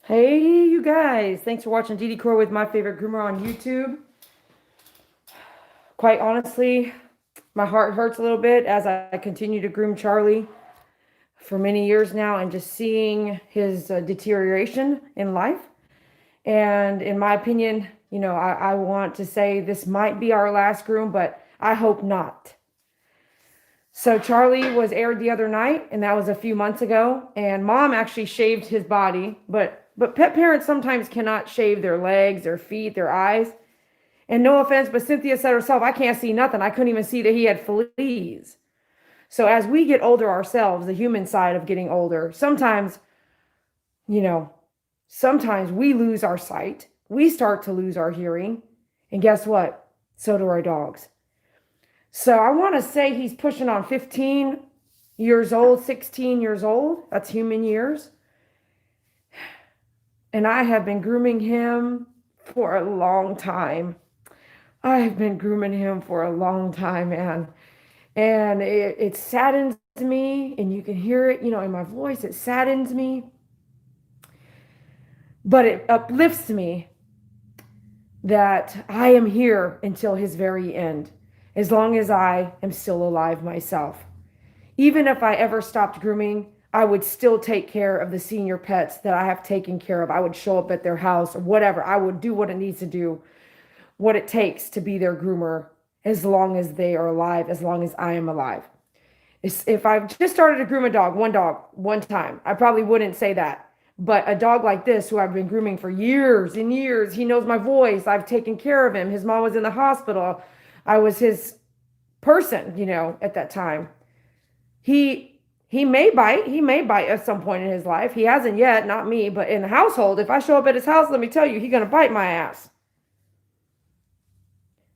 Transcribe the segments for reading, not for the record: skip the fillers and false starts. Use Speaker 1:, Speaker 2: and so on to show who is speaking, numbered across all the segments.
Speaker 1: Hey, you guys. Thanks for watching DD Core with my favorite groomer on YouTube. Quite honestly, my heart hurts a little bit as I continue to groom Charlie for many years now and just seeing his deterioration in life. And in my opinion, I want to say this might be our last groom, but I hope not. So Charlie was aired the other night, and that was a few months ago. And mom actually shaved his body, but pet parents sometimes cannot shave their legs, their feet, their eyes. And no offense, but Cynthia said herself, I can't see nothing. I couldn't even see that he had fleas. So as we get older ourselves, the human side of getting older, you know, sometimes we lose our sight. We start to lose our hearing. And guess what? So do our dogs. So I want to say he's pushing on 15 years old, 16 years old. That's human years. And I have been grooming him for a long time. I've been grooming him for a long time, man. And it saddens me, and you can hear it, in my voice. It saddens me, but it uplifts me that I am here until his very end, as long as I am still alive myself. Even if I ever stopped grooming, I would still take care of the senior pets that I have taken care of. I would show up at their house or whatever. I would do what it needs to do, what it takes to be their groomer, as long as they are alive, as long as I am alive. If I just started to groom a dog, one time, I probably wouldn't say that. But a dog like this, who I've been grooming for years and years, he knows my voice. I've taken care of him. His mom was in the hospital. I was his person, at that time. He may bite. He may bite at some point in his life. He hasn't yet, not me, but in the household, if I show up at his house, let me tell you, he's going to bite my ass.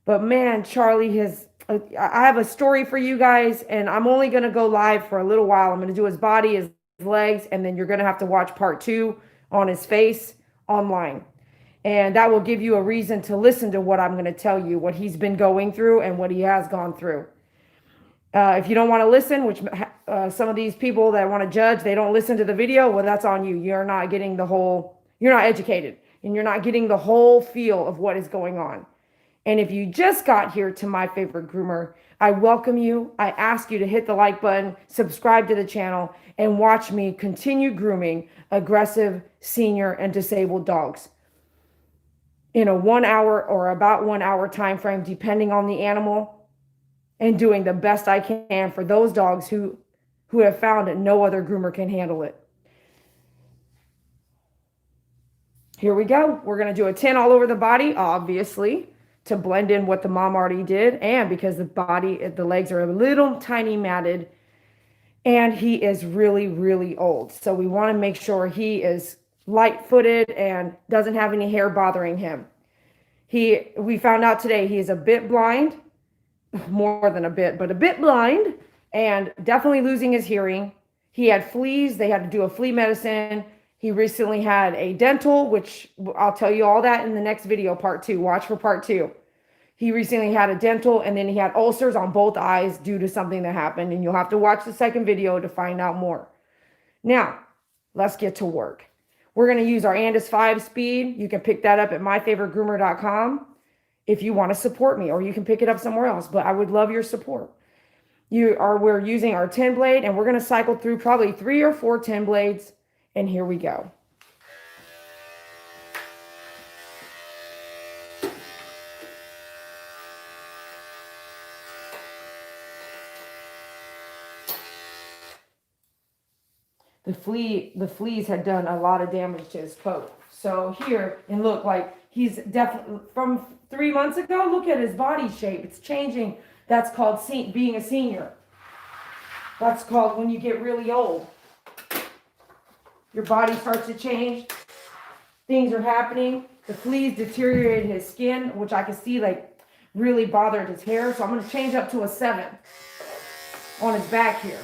Speaker 1: But man, Charlie I have a story for you guys, and I'm only going to go live for a little while. I'm going to do his body, his legs, and then you're going to have to watch part 2 on his face online. And that will give you a reason to listen to what I'm going to tell you, what he's been going through and what he has gone through. If you don't want to listen, which some of these people that want to judge, they don't listen to the video, well, that's on you. You're not educated, and you're not getting the whole feel of what is going on. And if you just got here to my favorite groomer, I welcome you. I ask you to hit the like button, subscribe to the channel, and watch me continue grooming aggressive, senior, and disabled dogs in a 1 hour or about 1 hour time frame, depending on the animal, and doing the best I can for those dogs who have found that no other groomer can handle it. Here we go. We're going to do a 10 all over the body, obviously, to blend in what the mom already did, and because the legs are a little tiny matted, and he is really, really old. So we want to make sure he is light-footed and doesn't have any hair bothering him. We found out today he is a bit blind, more than a bit, but a bit blind, and definitely losing his hearing. He had fleas. They had to do a flea medicine. He recently had a dental, which I'll tell you all that in the next video, part 2. Watch for part 2. He recently had a dental, and then he had ulcers on both eyes due to something that happened. And you'll have to watch the second video to find out more. Now, let's get to work. We're going to use our Andis 5 speed. You can pick that up at myfavoritegroomer.com if you want to support me, or you can pick it up somewhere else. But I would love your support. We're using our 10 blade, and we're going to cycle through probably 3 or 4 10 blades. And here we go. The fleas had done a lot of damage to his coat. So here, and look, like he's definitely, from 3 months ago, look at his body shape. It's changing. That's called being a senior. That's called when you get really old. Your body starts to change. Things are happening. The fleas deteriorated his skin, which I can see like really bothered his hair. So I'm going to change up to a 7 on his back here.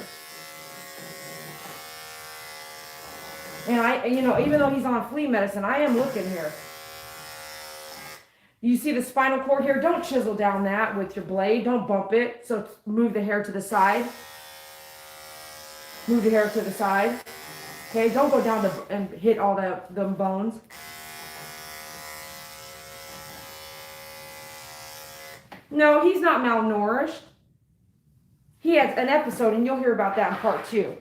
Speaker 1: And even though he's on flea medicine, I am looking here. You see the spinal cord here? Don't chisel down that with your blade. Don't bump it. So move the hair to the side. Move the hair to the side. Okay, don't go down and hit all the bones. No, he's not malnourished. He has an episode, and you'll hear about that in part 2.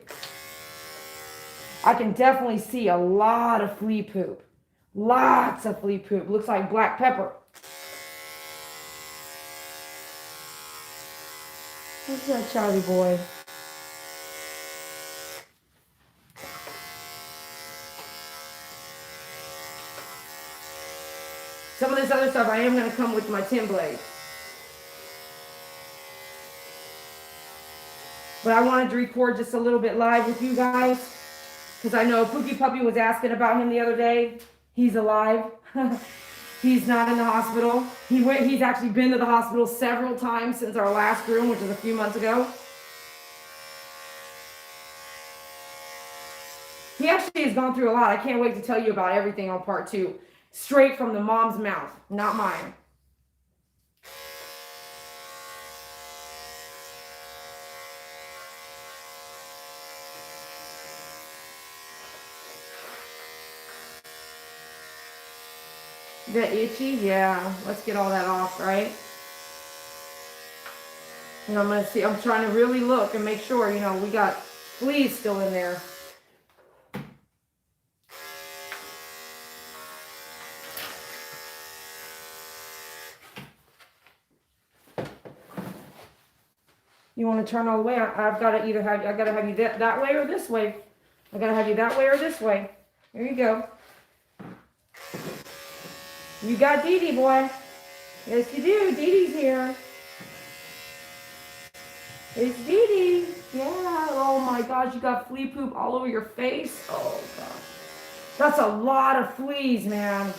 Speaker 1: I can definitely see a lot of flea poop. Lots of flea poop. Looks like black pepper. What's that, Charlie boy? Some of this other stuff I am going to come with my 10 blade. But I wanted to record just a little bit live with you guys. Because I know Pookie Puppy was asking about him the other day. He's alive. He's not in the hospital. He's actually been to the hospital several times since our last groom, which was a few months ago. He actually has gone through a lot. I can't wait to tell you about everything on part 2. Straight from the mom's mouth, not mine. Is that itchy? Yeah. Let's get all that off, right? And I'm going to see. I'm trying to really look and make sure, you know, we got fleas still in there. You want to turn all the way? I've got to either have, I got to have you that way or this way. I got to have you that way or this way. There you go. You got Dee Dee, boy. Yes, you do. Dee Dee's here. It's Dee Dee. Yeah. Oh my gosh, you got flea poop all over your face. Oh gosh. That's a lot of fleas, man.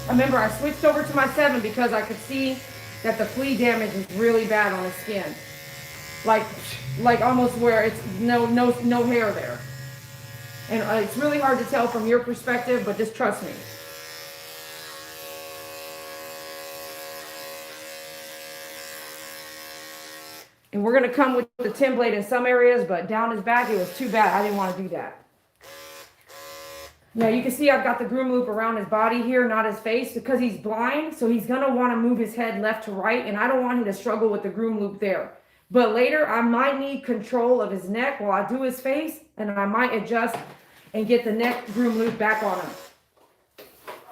Speaker 1: Remember, I switched over to my 7 because I could see that the flea damage is really bad on his skin. Like almost where it's no hair there. And it's really hard to tell from your perspective, but just trust me. And we're going to come with the 10 blade in some areas, but down his back, it was too bad. I didn't want to do that. Now you can see I've got the groom loop around his body here, not his face, because he's blind. So he's going to want to move his head left to right. And I don't want him to struggle with the groom loop there. But later I might need control of his neck while I do his face. And I might adjust and get the neck groom loop back on him.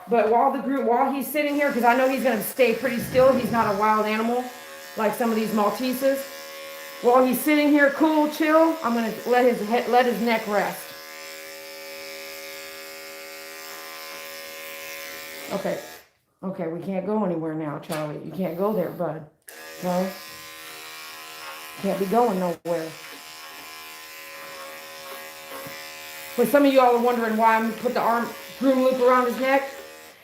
Speaker 1: But while he's sitting here, because I know he's going to stay pretty still. He's not a wild animal like some of these Malteses. While he's sitting here cool, chill, I'm going to let his neck rest. Okay, we can't go anywhere now, Charlie. You can't go there, bud. No? Can't be going nowhere. But some of you all are wondering why I'm put the groom loop around his neck.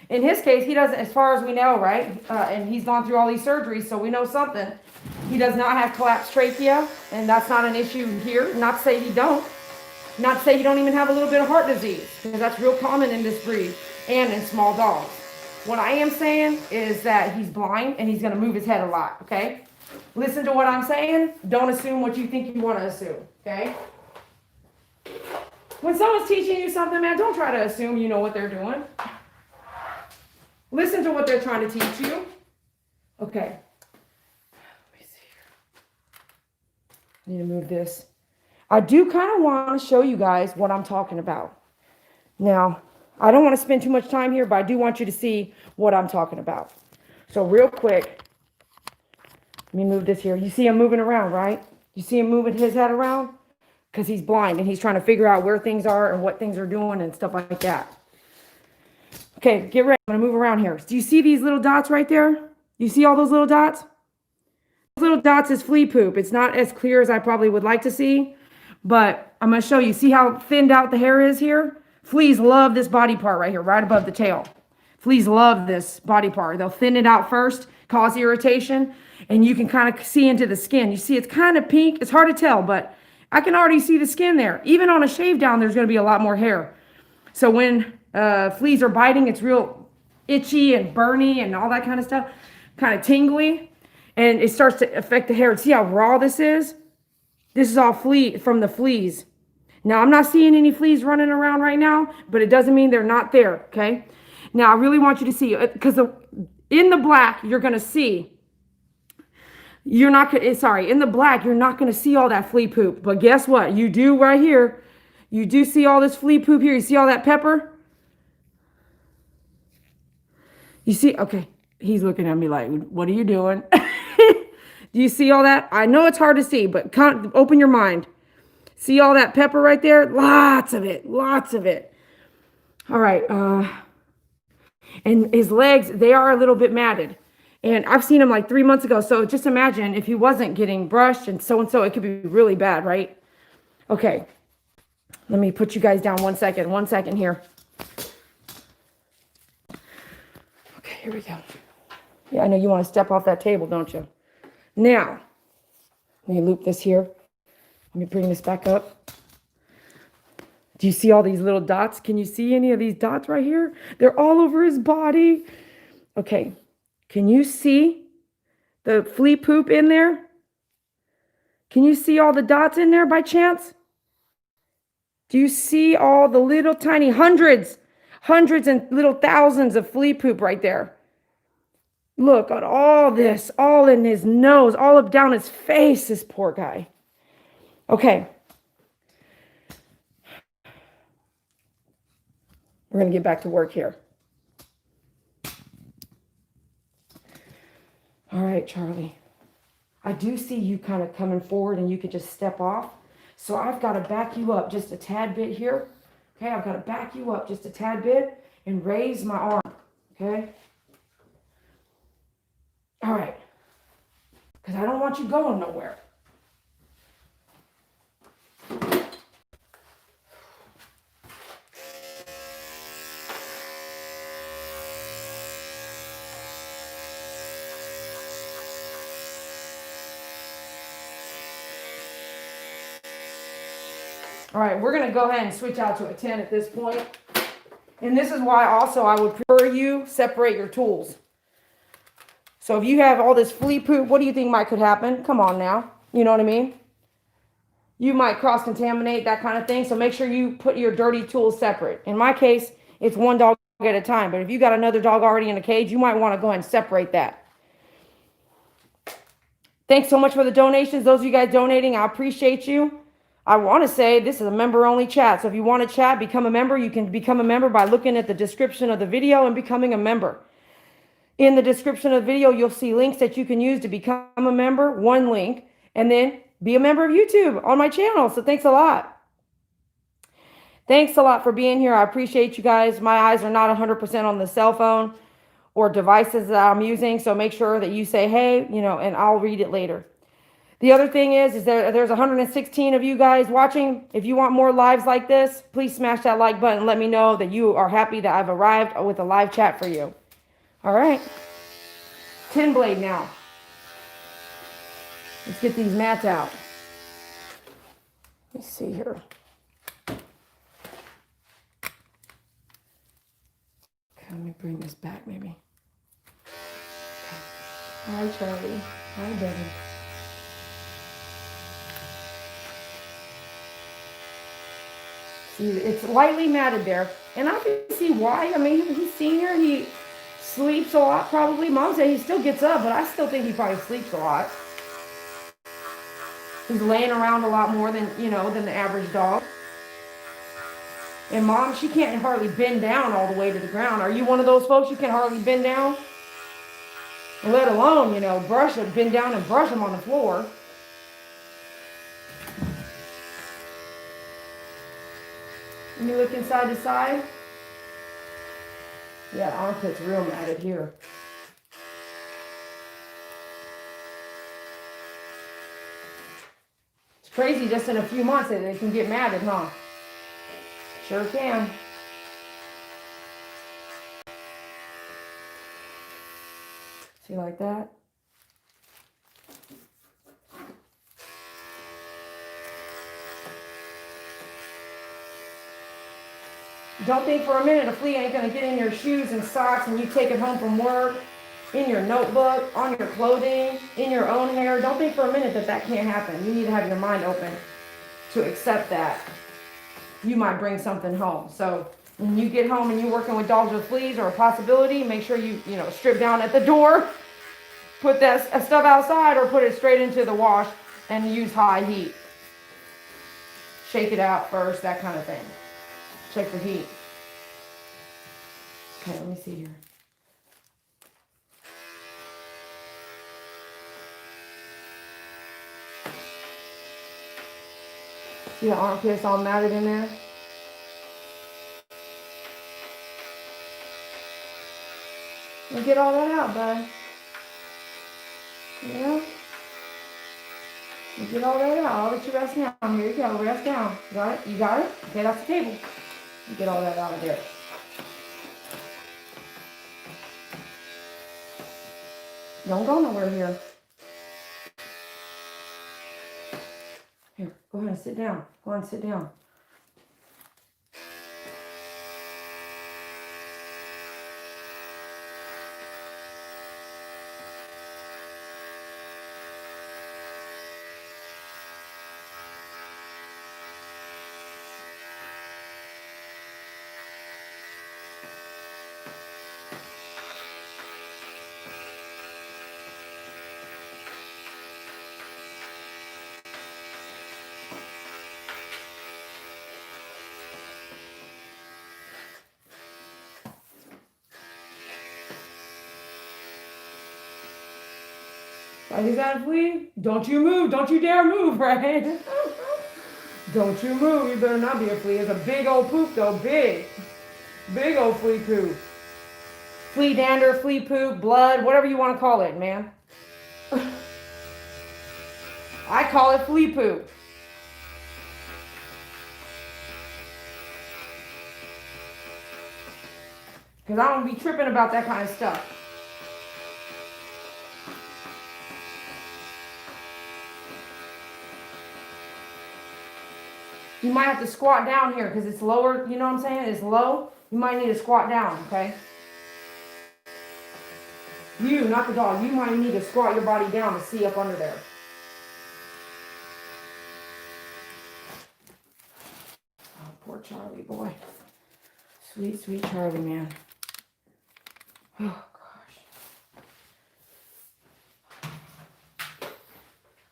Speaker 1: In his case, he doesn't, as far as we know, right? And he's gone through all these surgeries, so we know something. He does not have collapsed trachea, and that's not an issue here. Not to say he don't. Not to say he don't even have a little bit of heart disease, because that's real common in this breed and in small dogs. What I am saying is that he's blind and he's going to move his head a lot, okay? Listen to what I'm saying. Don't assume what you think you want to assume, okay? When someone's teaching you something, man, don't try to assume you know what they're doing. Listen to what they're trying to teach you. Okay. Let me see here. I need to move this. I do kind of want to show you guys what I'm talking about. Now, I don't want to spend too much time here, but I do want you to see what I'm talking about. So real quick, let me move this here. You see him moving around, right? You see him moving his head around? Because he's blind and he's trying to figure out where things are and what things are doing and stuff like that. Okay, get ready. I'm going to move around here. Do you see these little dots right there? You see all those little dots? Those little dots is flea poop. It's not as clear as I probably would like to see, But I'm going to show you. See how thinned out the hair is here? Fleas love this body part right here, right above the tail. Fleas love this body part. They'll thin it out first, cause irritation, and you can kind of see into the skin. You see it's kind of pink. It's hard to tell, but I can already see the skin there. Even on a shave down, there's going to be a lot more hair. So when fleas are biting, it's real itchy and burny and all that kind of stuff, kind of tingly, and it starts to affect the hair. See how raw this is? This is all flea from the fleas. Now, I'm not seeing any fleas running around right now, but it doesn't mean they're not there, okay? Now, I really want you to see, because in the black, you're going to see, in the black, you're not going to see all that flea poop. But guess what? You do right here. You do see all this flea poop here. You see all that pepper? You see? Okay. He's looking at me like, what are you doing? Do you see all that? I know it's hard to see, but open your mind. See all that pepper right there? Lots of it. Lots of it. All right. And his legs, they are a little bit matted. And I've seen him like 3 months ago. So just imagine if he wasn't getting brushed and so, it could be really bad, right? Okay. Let me put you guys down 1 second. 1 second here. Okay, here we go. Yeah, I know you want to step off that table, don't you? Now, let me loop this here. Let me bring this back up. Do you see all these little dots? Can you see any of these dots right here? They're all over his body. Okay. Can you see the flea poop in there? Can you see all the dots in there by chance? Do you see all the little tiny hundreds and little thousands of flea poop right there? Look at all this, all in his nose, all up down his face, this poor guy. Okay. We're going to get back to work here. All right, Charlie. I do see you kind of coming forward and you could just step off. So I've got to back you up just a tad bit here. Okay, I've got to back you up just a tad bit and raise my arm. Okay? All right. Because I don't want you going nowhere. All right, we're going to go ahead and switch out to a 10 at this point. And this is why also I would prefer you separate your tools. So if you have all this flea poop, what do you think could happen? Come on now. You know what I mean? You might cross-contaminate, that kind of thing. So make sure you put your dirty tools separate. In my case, it's one dog at a time. But if you got another dog already in a cage, you might want to go ahead and separate that. Thanks so much for the donations. Those of you guys donating, I appreciate you. I want to say this is a member-only chat. So if you want to chat, become a member. You can become a member by looking at the description of the video and becoming a member. In the description of the video, you'll see links that you can use to become a member, one link, and then be a member of YouTube on my channel. So thanks a lot. Thanks a lot for being here. I appreciate you guys. My eyes are not 100% on the cell phone or devices that I'm using. So make sure that you say, hey, and I'll read it later. The other thing is there's 116 of you guys watching. If you want more lives like this, please smash that like button and let me know that you are happy that I've arrived with a live chat for you. All right. 10 blade now. Let's get these mats out. Let's see here. Okay, let me bring this back maybe. Okay. Hi, Charlie. Hi, baby. See, it's lightly matted there. And I can see why. I mean, he's senior. He sleeps a lot probably. Mom said he still gets up, but I still think he probably sleeps a lot. He's laying around a lot more than the average dog. And Mom, she can't hardly bend down all the way to the ground. Are you one of those folks you can hardly bend down? Let alone, bend down and brush them on the floor. Let me look inside the side. Yeah, armpit's real matted here. Crazy, just in a few months they can get matted, huh? Sure can. See, like that? Don't think for a minute a flea ain't gonna get in your shoes and socks and you take it home from work, in your notebook, on your clothing, in your own hair. Don't think for a minute that that can't happen. You need to have your mind open to accept that you might bring something home. So when you get home and you're working with dogs with fleas or a possibility, make sure you strip down at the door, put that stuff outside or put it straight into the wash and use high heat. Shake it out first, that kind of thing. Check the heat. Okay, let me see here. See the armpits all matted in there? Well, get all that out, bud. Yeah? You get all that out. I'll let you rest down. Here you go. Rest down. Got it? You got it? Okay, that's the table. You get all that out of there. Don't go nowhere here. Here, go ahead and sit down. Go ahead and sit down. Is that a flea? Don't you move. Don't you dare move, right? Don't you move. You better not be a flea. It's a big old poop, though. Big. Big old flea poop. Flea dander, flea poop, blood, whatever you want to call it, man. I call it flea poop. Because I don't be tripping about that kind of stuff. You might have to squat down here because it's lower, you know what I'm saying? It's low. You might need to squat down, okay? You, not the dog. You might need to squat your body down to see up under there. Oh, poor Charlie boy. Sweet, sweet Charlie, man. Oh,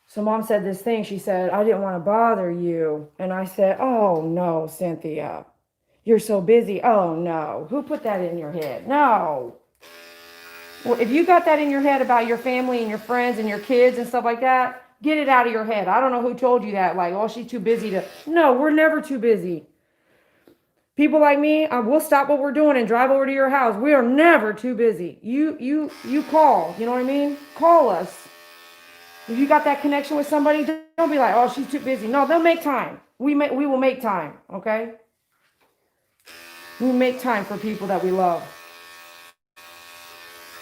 Speaker 1: so Mom said this thing. She said, I didn't want to bother you. And I said, oh, no, Cynthia. You're so busy. Oh, no. Who put that in your head? No. Well, if you got that in your head about your family and your friends and your kids and stuff like that, get it out of your head. I don't know who told you that. Like, oh, she's too busy to. No, we're never too busy. People like me, we'll stop what we're doing and drive over to your house. We are never too busy. You call. You know what I mean? Call us. If you got that connection with somebody, don't be like, oh, she's too busy. No, they'll make time. We will make time, okay? We make time for people that we love.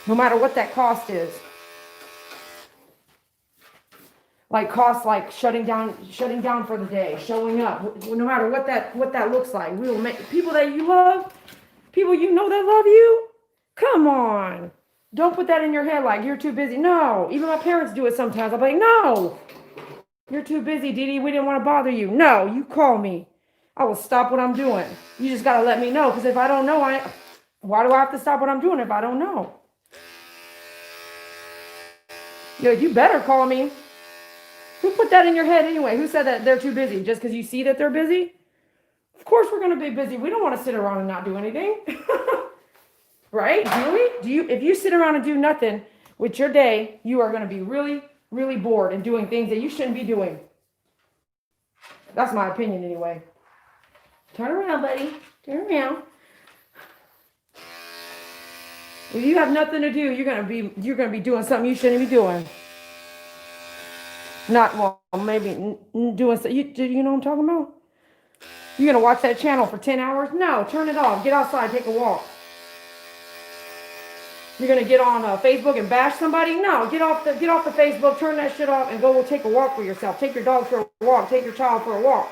Speaker 1: No matter what that cost is. Like cost, like shutting down for the day, showing up. No matter what that looks like. We will make people that you love, people you know that love you. Come on. Don't put that in your head like you're too busy. No, even my parents do it sometimes. I'm like, no, you're too busy, Dee Dee. We didn't want to bother you. No, you call me. I will stop what I'm doing. You just got to let me know. Because if I don't know, why do I have to stop what I'm doing if I don't know? Yo, you better call me. Who put that in your head anyway? Who said that they're too busy? Just because you see that they're busy? Of course we're going to be busy. We don't want to sit around and not do anything. Right? Do we? If you sit around and do nothing with your day, you are going to be really, really bored and doing things that you shouldn't be doing. That's my opinion anyway. Turn around, buddy. Turn around. If you have nothing to do, you're going to be doing something you shouldn't be doing. Not, well, maybe doing so. Do you know what I'm talking about? You're gonna watch that channel for 10 hours? No, turn it off. Get outside, take a walk. You're gonna get on Facebook and bash somebody? No, get off the Facebook, turn that shit off, and go take a walk for yourself. Take your dog for a walk. Take your child for a walk.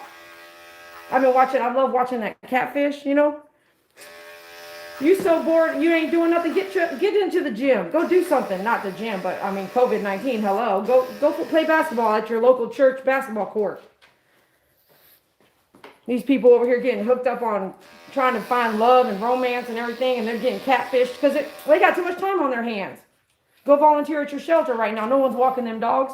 Speaker 1: I've been watching. I love watching that catfish. You know, you so bored, you ain't doing nothing. Get into the gym. Go do something. Not the gym, but I mean COVID-19. Hello, go play basketball at your local church basketball court. These people over here getting hooked up on trying to find love and romance and everything, and they're getting catfished because they got too much time on their hands. Go volunteer at your shelter right now. No one's walking them dogs.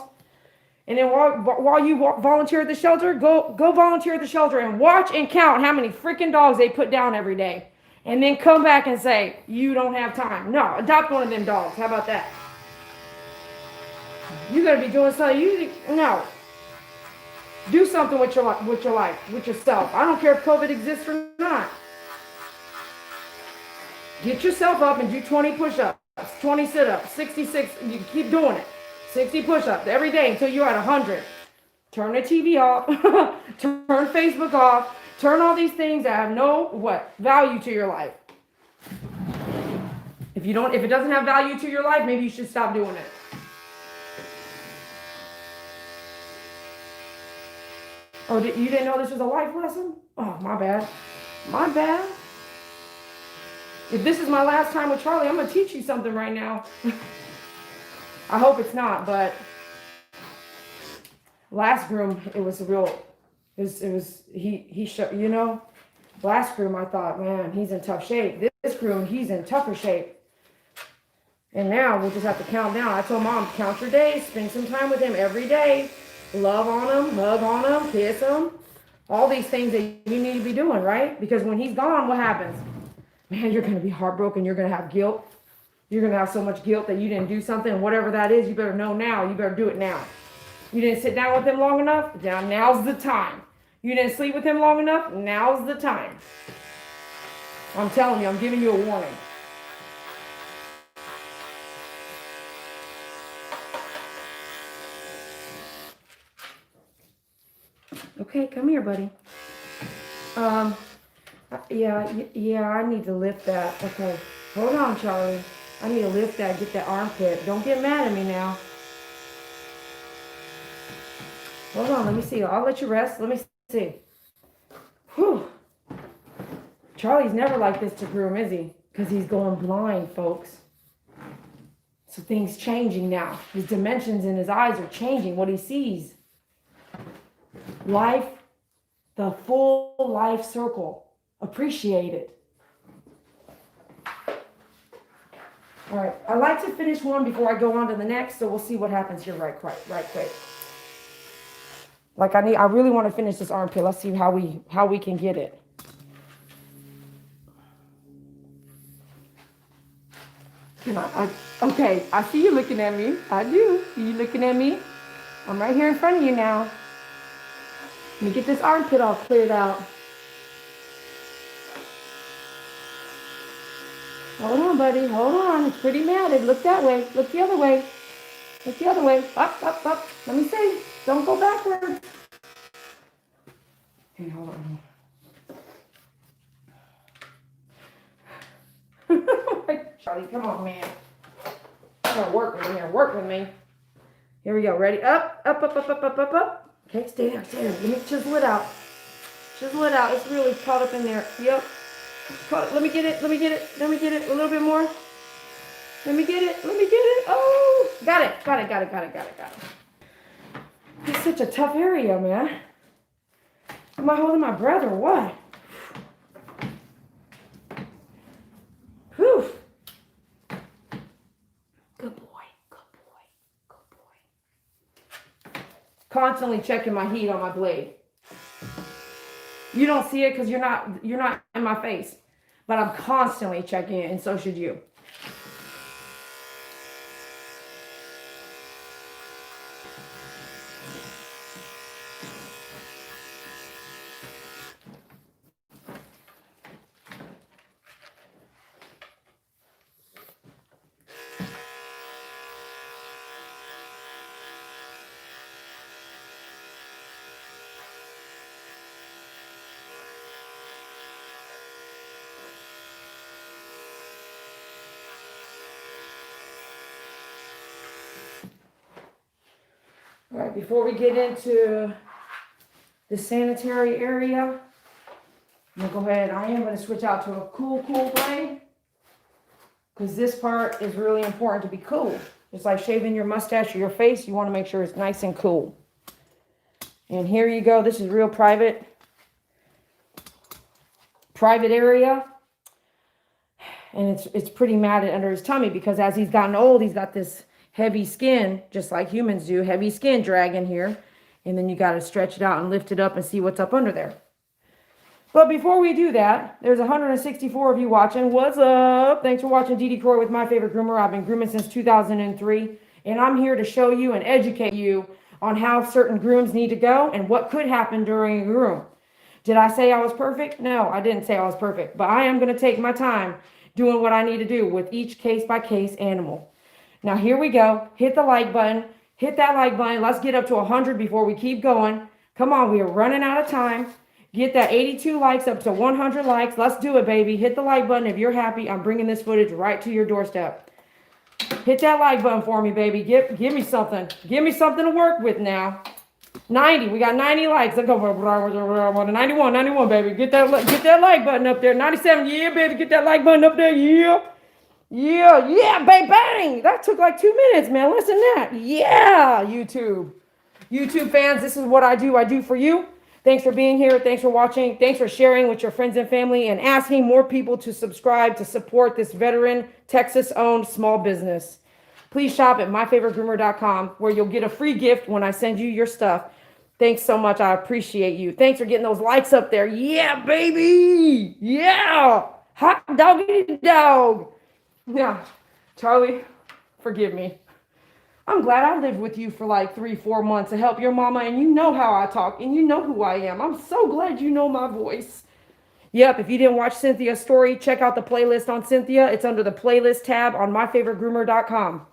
Speaker 1: And then while you volunteer at the shelter, go volunteer at the shelter and watch and count how many freaking dogs they put down every day. And then come back and say, you don't have time. No, adopt one of them dogs. How about that? You got to be doing something. No. Do something with your life, with yourself. I don't care if COVID exists or not. Get yourself up and do 20 push-ups, 20 sit-ups, 66. You keep doing it. 60 push-ups every day until you're at 100. Turn the TV off. Turn Facebook off. Turn all these things that have no value to your life. If it doesn't have value to your life, maybe you should stop doing it. Oh, you didn't know this was a life lesson? Oh, my bad. My bad. If this is my last time with Charlie, I'm going to teach you something right now. I hope it's not, but last groom, it was he showed, you know, last groom, I thought, man, he's in tough shape. This groom, he's in tougher shape. And now we'll just have to count down. I told Mom, count your days, spend some time with him every day. Love on him, hug on him, kiss him. All these things that you need to be doing, right? Because when he's gone, what happens? Man, you're going to be heartbroken. You're going to have guilt. You're going to have so much guilt that you didn't do something. Whatever that is, you better know now. You better do it now. You didn't sit down with him long enough? Now's the time. You didn't sleep with him long enough? Now's the time. I'm telling you, I'm giving you a warning. Okay, come here, buddy. Yeah, I need to lift that. Okay, hold on, Charlie. I need to lift that, get that armpit. Don't get mad at me now. Hold on, let me see. I'll let you rest. Let me see. Whew. Charlie's never like this to groom, is he? Because he's going blind, folks. So things changing now. His dimensions in his eyes are changing. What he sees. Life, the full life circle. Appreciate it. All right, I like to finish one before I go on to the next, so we'll see what happens here right quick. I really want to finish this armpit. Let's see how we can get it. Okay, I see you looking at me. I do. You looking at me? I'm right here in front of you now. Let me get this armpit all cleared out. Hold on, buddy. Hold on. It's pretty matted. Look that way. Look the other way. Look the other way. Up. Let me see. Don't go backwards. Okay, hold on. Charlie, come on, man. You're gonna work with me here. Work with me. Here we go. Ready? Up. Okay, stay there. Let me chisel it out. It's really caught up in there. Yep. Let me get it. A little bit more. Let me get it. Oh, got it. It's such a tough area, man. Am I holding my breath or what? Whew. Good boy. Constantly checking my heat on my blade. You don't see it because you're not in my face. But I'm constantly checking it, and so should you. before we get into the sanitary area, I'm going to go ahead. I am going to switch out to a cool blade, because this part is really important to be cool. It's like shaving your mustache or your face. You want to make sure it's nice and cool. And here you go. This is real private area. And it's pretty matted under his tummy, because as he's gotten old, he's got this heavy skin, just like humans do, heavy skin dragging here. And then you got to stretch it out and lift it up and see what's up under there. But before we do that, there's 164 of you watching. What's up? Thanks for watching DD Croy with My Favorite Groomer. I've been grooming since 2003. And I'm here to show you and educate you on how certain grooms need to go and what could happen during a groom. Did I say I was perfect? No, I didn't say I was perfect. But I am going to take my time doing what I need to do with each case-by-case animal. Now, here we go. Hit the like button. Hit that like button. Let's get up to 100 before we keep going. Come on, we are running out of time. Get that 82 likes up to 100 likes. Let's do it, baby. Hit the like button if you're happy. I'm bringing this footage right to your doorstep. Hit that like button for me, baby. Give me something. Give me something to work with now. 90. We got 90 likes. Let's go for 91, baby. Get that like button up there. 97. Yeah, baby. Get that like button up there. Yeah. Yeah, bang, bang. That took like 2 minutes, man. Listen to that. Yeah, YouTube fans, this is what I do for you. Thanks for being here. Thanks for watching. Thanks for sharing with your friends and family and asking more people to subscribe to support this veteran Texas-owned small business. Please shop at myfavoritegroomer.com, where you'll get a free gift when I send you your stuff. Thanks so much. I appreciate you. Thanks for getting those likes up there. Yeah, baby. Yeah. Hot doggy dog. Yeah. Charlie, forgive me. I'm glad I lived with you for like 3-4 months to help your mama, and you know how I talk, and you know who I am. I'm so glad you know my voice. Yep, if you didn't watch Cynthia's story, check out the playlist on Cynthia. It's under the playlist tab on myfavoritegroomer.com.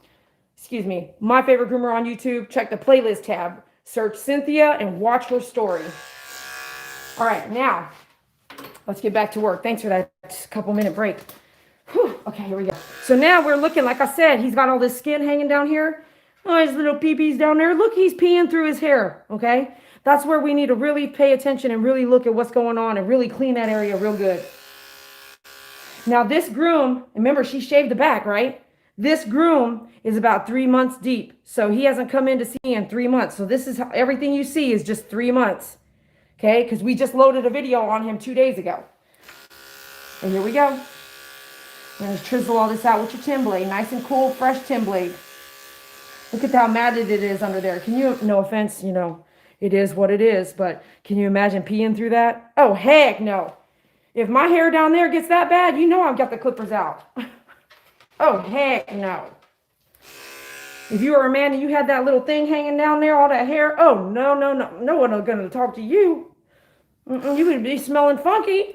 Speaker 1: Excuse me, My Favorite Groomer on YouTube. Check the playlist tab. Search Cynthia and watch her story. All right, now, let's get back to work. Thanks for that couple-minute break. Whew. Okay, here we go. So now we're looking, like I said, he's got all this skin hanging down here. Oh, his little pee-pees down there. Look, he's peeing through his hair, okay? That's where we need to really pay attention and really look at what's going on and really clean that area real good. Now, this groom, remember, she shaved the back, right? This groom is about 3 months deep. So he hasn't come in to see in 3 months. So this is how, everything you see is just 3 months, okay? Because we just loaded a video on him 2 days ago. And here we go. I'm going to chisel all this out with your tin blade. Nice and cool, fresh tin blade. Look at how matted it is under there. Can you, no offense, you know, it is what it is, but can you imagine peeing through that? Oh, heck no. If my hair down there gets that bad, you know I've got the clippers out. Oh, heck no. If you were a man and you had that little thing hanging down there, all that hair, oh, no. No one is going to talk to you. You would be smelling funky.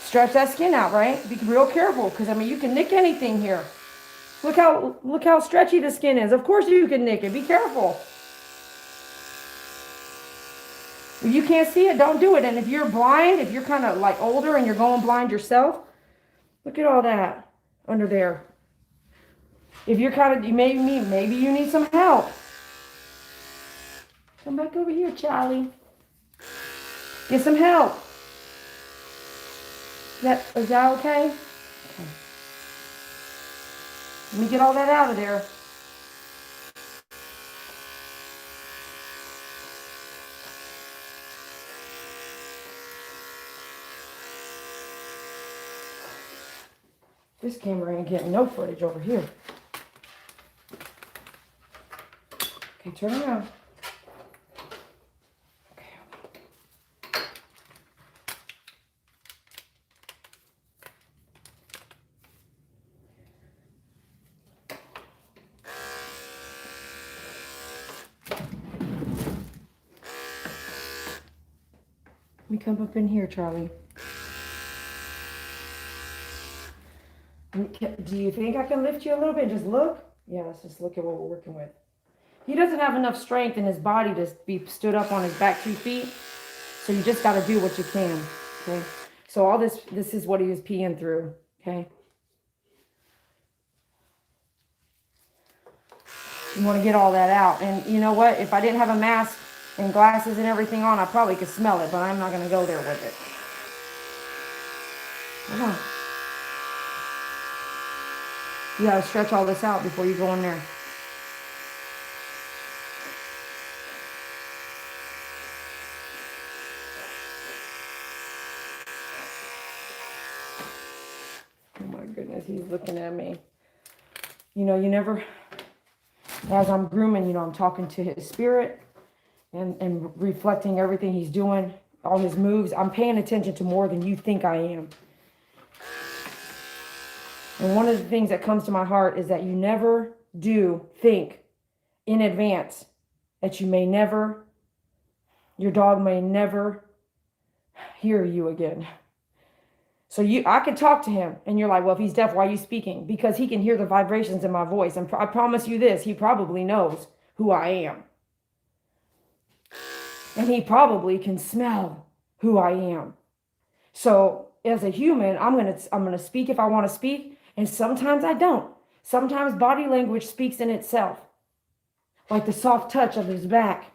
Speaker 1: Stretch that skin out, right? Be real careful, because I mean you can nick anything here. Look how stretchy the skin is. Of course you can nick it. Be careful. If you can't see it, don't do it. And if you're blind, if you're kind of like older and you're going blind yourself, look at all that under there. If you're kind of, maybe you need some help. Come back over here, Charlie. Get some help. Is that okay? Okay. Let me get all that out of there. This camera ain't getting no footage over here. Okay, turn around. Let me come up in here, Charlie. Do you think I can lift you a little bit and just look? Yeah, let's just look at what we're working with. He doesn't have enough strength in his body to be stood up on his back 2 feet. So you just got to do what you can, okay? So all this is what he was peeing through, okay? You want to get all that out. And you know what? If I didn't have a mask and glasses and everything on, I probably could smell it, but I'm not going to go there with it. Come on. You got to stretch all this out before you go in there. Oh my goodness, he's looking at me. You know, you never, as I'm grooming, you know, I'm talking to his spirit and reflecting everything he's doing, all his moves. I'm paying attention to more than you think I am. And one of the things that comes to my heart is that you never do think in advance that you may never, your dog may never hear you again. So I could talk to him and you're like, well, if he's deaf, why are you speaking? Because he can hear the vibrations in my voice. And I promise you this, he probably knows who I am. And he probably can smell who I am. So as a human, I'm gonna speak if I want to speak, and sometimes I don't. Sometimes body language speaks in itself, like the soft touch of his back,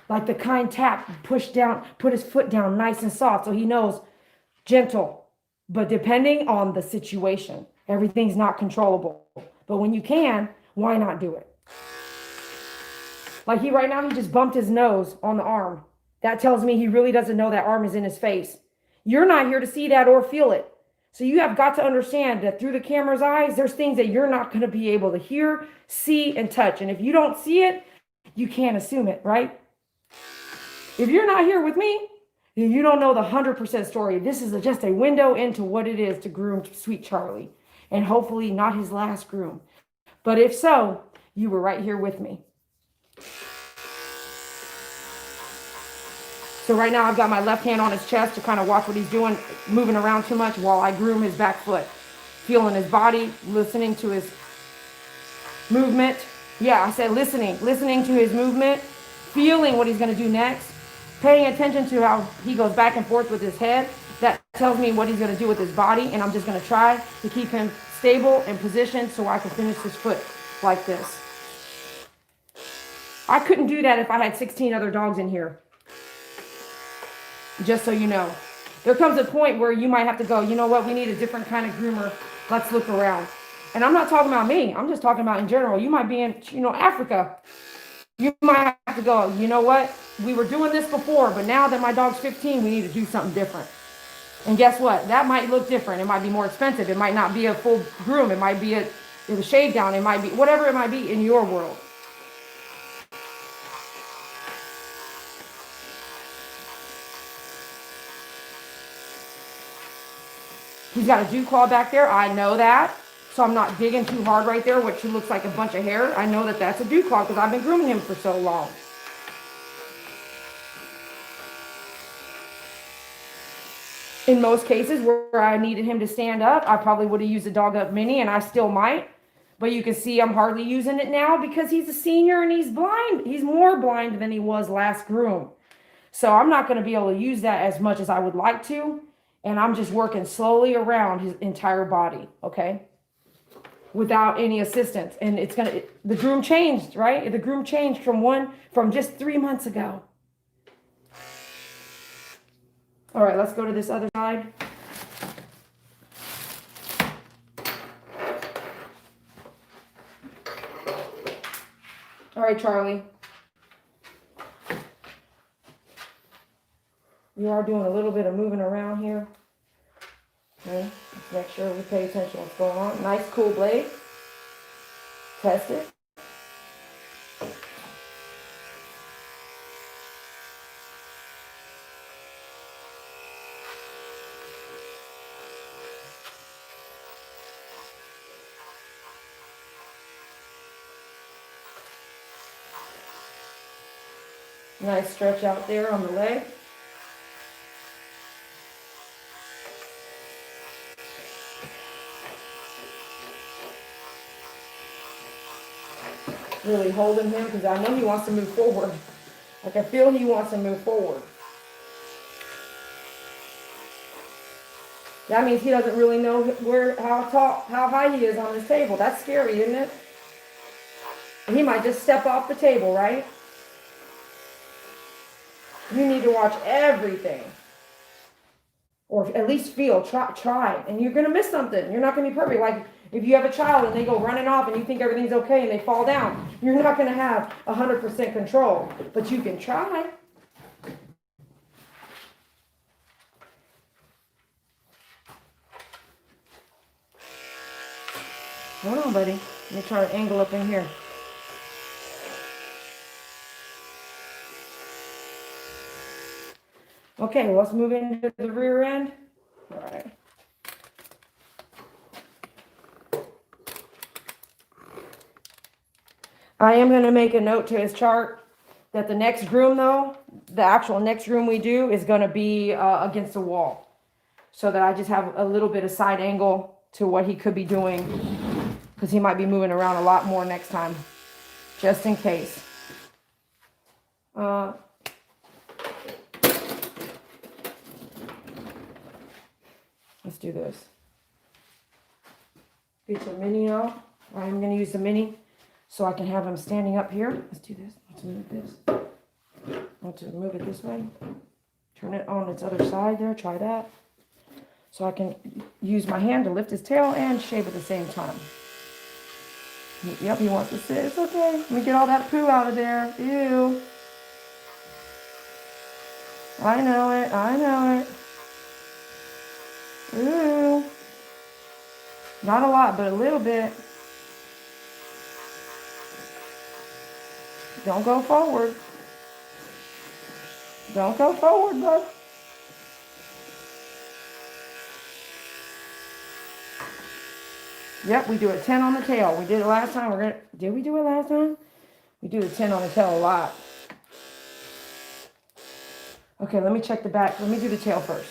Speaker 1: like the kind tap, push down, put his foot down nice and soft so he knows, gentle. But depending on the situation, everything's not controllable. But when you can, why not do it? Like right now, he just bumped his nose on the arm. That tells me he really doesn't know that arm is in his face. You're not here to see that or feel it. So you have got to understand that through the camera's eyes, there's things that you're not going to be able to hear, see, and touch. And if you don't see it, you can't assume it, right? If you're not here with me, then you don't know the 100% story. This is just a window into what it is to groom sweet Charlie. And hopefully not his last groom. But if so, you were right here with me. So right now I've got my left hand on his chest to kind of watch what he's doing, moving around too much while I groom his back foot. Feeling his body, listening to his movement. Yeah, I said listening to his movement, feeling what he's going to do next, paying attention to how he goes back and forth with his head. That tells me what he's going to do with his body, and I'm just going to try to keep him stable and positioned so I can finish his foot like this. I couldn't do that if I had 16 other dogs in here. Just so you know. There comes a point where you might have to go, you know what, we need a different kind of groomer. Let's look around. And I'm not talking about me. I'm just talking about in general. You might be in, Africa. You might have to go, you know what, we were doing this before, but now that my dog's 15, we need to do something different. And guess what? That might look different. It might be more expensive. It might not be a full groom. It might be a shave down. It might be whatever it might be in your world. He's got a dew claw back there. I know that. So I'm not digging too hard right there, which looks like a bunch of hair. I know that that's a dew claw because I've been grooming him for so long. In most cases where I needed him to stand up, I probably would have used a dog up mini, and I still might. But you can see I'm hardly using it now because he's a senior and he's blind. He's more blind than he was last groom. So I'm not going to be able to use that as much as I would like to. And I'm just working slowly around his entire body, okay? Without any assistance. And the groom changed, right? The groom changed from just 3 months ago. All right, let's go to this other side. All right, Charlie. You are doing a little bit of moving around here. Okay, let's make sure we pay attention to what's going on. Nice, cool blade. Test it. Nice stretch out there on the leg. Really holding him because I know he wants to move forward. Like I feel he wants to move forward. That means he doesn't really know how high he is on this table. That's scary, isn't it? He might just step off the table, right? You need to watch everything. Or at least feel, try. And you're going to miss something. You're not going to be perfect. Like if you have a child and they go running off and you think everything's okay and they fall down, you're not going to have 100% control. But you can try. Hold on, buddy. Let me try to angle up in here. Okay, well, let's move into the rear end. All right. I am going to make a note to his chart that the next groom, though, the actual next groom we do is going to be against the wall. So that I just have a little bit of side angle to what he could be doing. Because he might be moving around a lot more next time. Just in case. Let's do this. Get your mini out. I'm going to use the mini so I can have him standing up here. Let's do this. Let's move this. I want to move it this way. Turn it on its other side there. Try that. So I can use my hand to lift his tail and shave at the same time. Yep, he wants to sit. It's okay. Let me get all that poo out of there. Ew. I know it. I know it. Ooh. Not a lot, but a little bit. Don't go forward. Don't go forward, bud. Yep, we do a 10 on the tail. We did it last time. Did we do it last time? We do the 10 on the tail a lot. Okay, let me check the back. Let me do the tail first.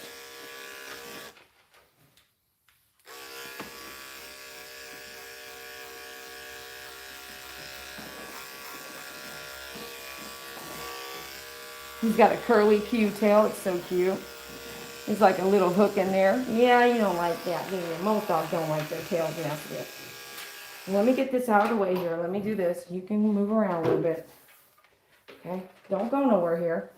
Speaker 1: He's got a curly Q tail. It's so cute. There's like a little hook in there. Yeah, you don't like that, do you? Most dogs don't like their tails nasty. Let me get this out of the way here. Let me do this. You can move around a little bit. Okay? Don't go nowhere here.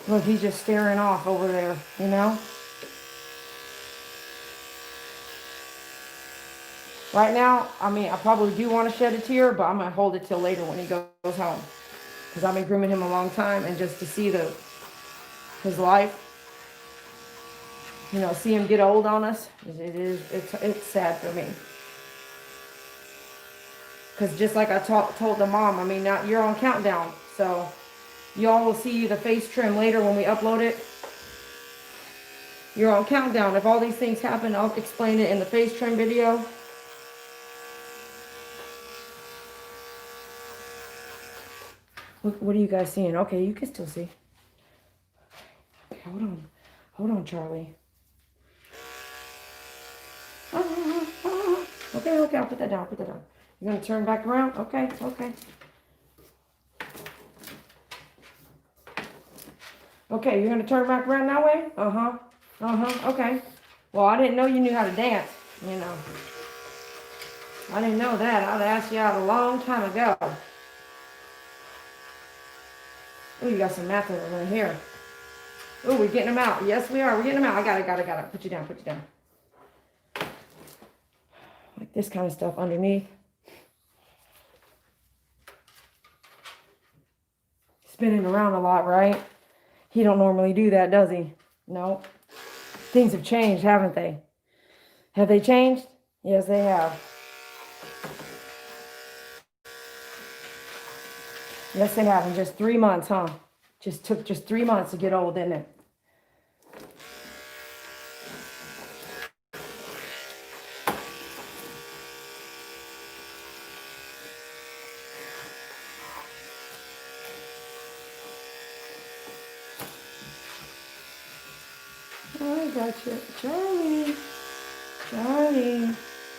Speaker 1: Look, he's just staring off over there, you know? Right now, I mean, I probably do want to shed a tear, but I'm going to hold it till later when he goes home. Because I've been grooming him a long time, and just to see his life, you know, see him get old on us, it's sad for me. Because just like I told the mom, I mean, now you're on countdown, so y'all will see the face trim later when we upload it. You're on countdown. If all these things happen, I'll explain it in the face trim video. What are you guys seeing? Okay, you can still see. Okay, hold on. Hold on, Charlie. Okay, I'll put that down. Put that down. You're going to turn back around? Okay. Okay, you're going to turn back around that way? Okay. Well, I didn't know you knew how to dance, you know. I didn't know that. I'd asked you out a long time ago. Oh, you got some math over here. Oh, we're getting them out. Yes, we are. We're getting them out. I got it. Put you down. Like this kind of stuff underneath. Spinning around a lot, right? He don't normally do that, does he? No. Things have changed, haven't they? Have they changed? Yes, they have. Yes, they have. In just 3 months, huh? Took 3 months to get old, didn't it? I got you. Charlie.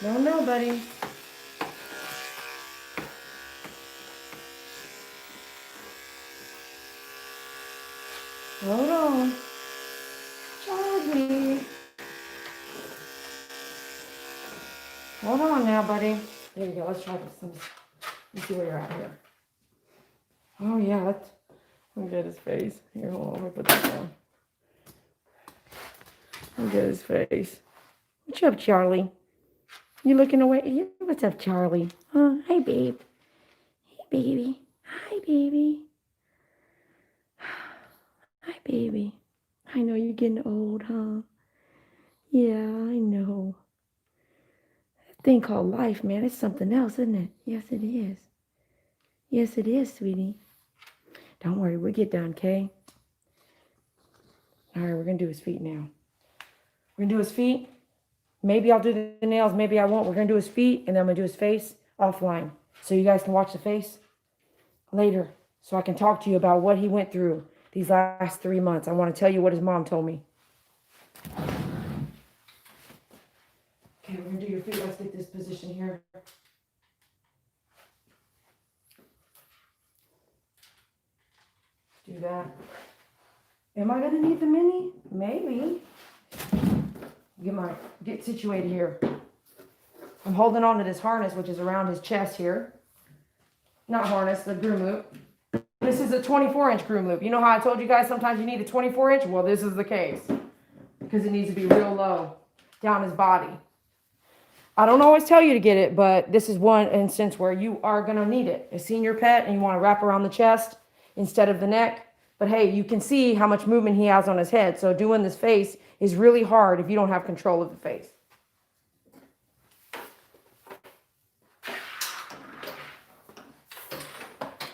Speaker 1: No, buddy. Hold on. Charlie. Hold on now, buddy. Here we go. Let's try this. Let's see where you're at here. Oh, yeah. Look at his face. Here, hold on. Let me put this down. Look at his face. What's up, Charlie? You looking away? What's up, Charlie? Hi, babe. Hey, baby. Hi, baby. Hi, baby. I know you're getting old, huh? Yeah, I know. That thing called life, man, it's something else, isn't it? Yes, it is. Yes, it is, sweetie. Don't worry, we'll get done, okay? All right, we're going to do his feet now. We're going to do his feet. Maybe I'll do the nails, maybe I won't. We're going to do his feet, and then I'm going to do his face offline. So you guys can watch the face later, so I can talk to you about what he went through these last 3 months. I want to tell you what his mom told me. Okay, we're going to do your feet. Let's get this position here. Do that. Am I going to need the mini? Maybe. Get situated here. I'm holding on to this harness, which is around his chest here. Not harness, the groom loop. This is a 24-inch groom loop. You know how I told you guys sometimes you need a 24-inch? Well, this is the case. Because it needs to be real low down his body. I don't always tell you to get it, but this is one instance where you are going to need it. A senior pet, and you want to wrap around the chest instead of the neck. But hey, you can see how much movement he has on his head. So doing this face is really hard if you don't have control of the face.